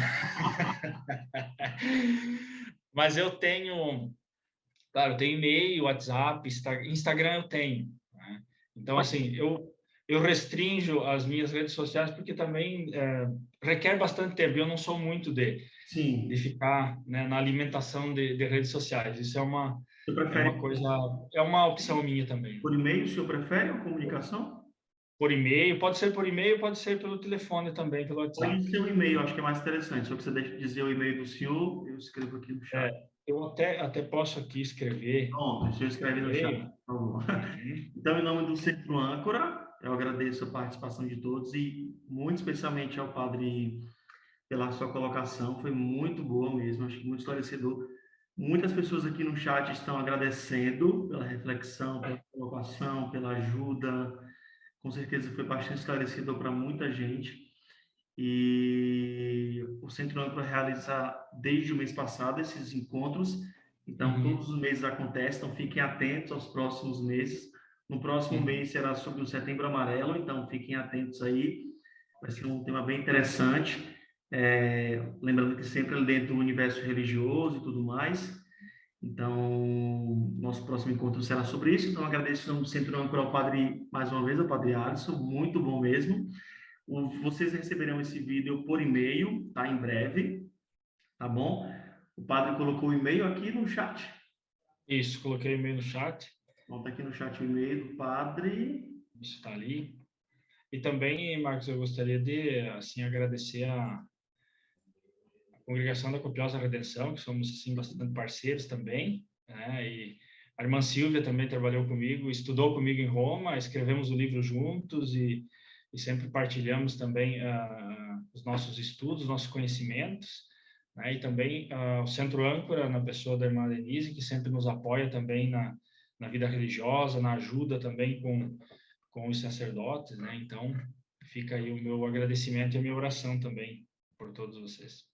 Mas eu tenho, claro, eu tenho e-mail, WhatsApp, Instagram eu tenho, né? Então, assim, eu restringo as minhas redes sociais porque também requer bastante tempo. Eu não sou muito de ficar, né, na alimentação de redes sociais. Isso é uma coisa, é uma opção minha também. Por e-mail, o senhor prefere a comunicação? Por e-mail, pode ser por e-mail, pode ser pelo telefone também, pelo WhatsApp. Pode ser o e-mail, acho que é mais interessante. Se você deixa dizer o e-mail do senhor, eu escrevo aqui no chat. Eu até posso aqui escrever. Pronto, o senhor escreve no chat, por favor. Então, em nome do Centro Âncora, eu agradeço a participação de todos e muito especialmente ao padre pela sua colocação, foi muito boa mesmo, acho que muito esclarecedor. Muitas pessoas aqui no chat estão agradecendo pela reflexão, pela colocação, pela ajuda. Com certeza foi bastante esclarecedor para muita gente. E o Centro Âncora realiza desde o mês passado esses encontros. Então, todos os meses acontece, então fiquem atentos aos próximos meses. No próximo mês será sobre o Setembro Amarelo, então fiquem atentos aí. Vai ser um tema bem interessante. Lembrando que sempre é dentro do universo religioso e tudo mais. Então, nosso próximo encontro será sobre isso. Então, agradeço no Centro Âncora ao padre, mais uma vez, ao padre Alisson, muito bom mesmo. Vocês receberão esse vídeo por e-mail, tá? Em breve, tá bom? O padre colocou o e-mail aqui no chat. Isso, coloquei o e-mail no chat. Bota aqui no chat o e-mail do padre. Isso está ali. E também, Marcos, eu gostaria de, assim, agradecer a Congregação da Copiosa Redenção, que somos, assim, bastante parceiros também, né? E a irmã Silvia também trabalhou comigo, estudou comigo em Roma, escrevemos o livro juntos e sempre partilhamos também os nossos estudos, nossos conhecimentos, né? E também o Centro Âncora, na pessoa da irmã Denise, que sempre nos apoia também na vida religiosa, na ajuda também com os sacerdotes, né? Então, fica aí o meu agradecimento e a minha oração também por todos vocês.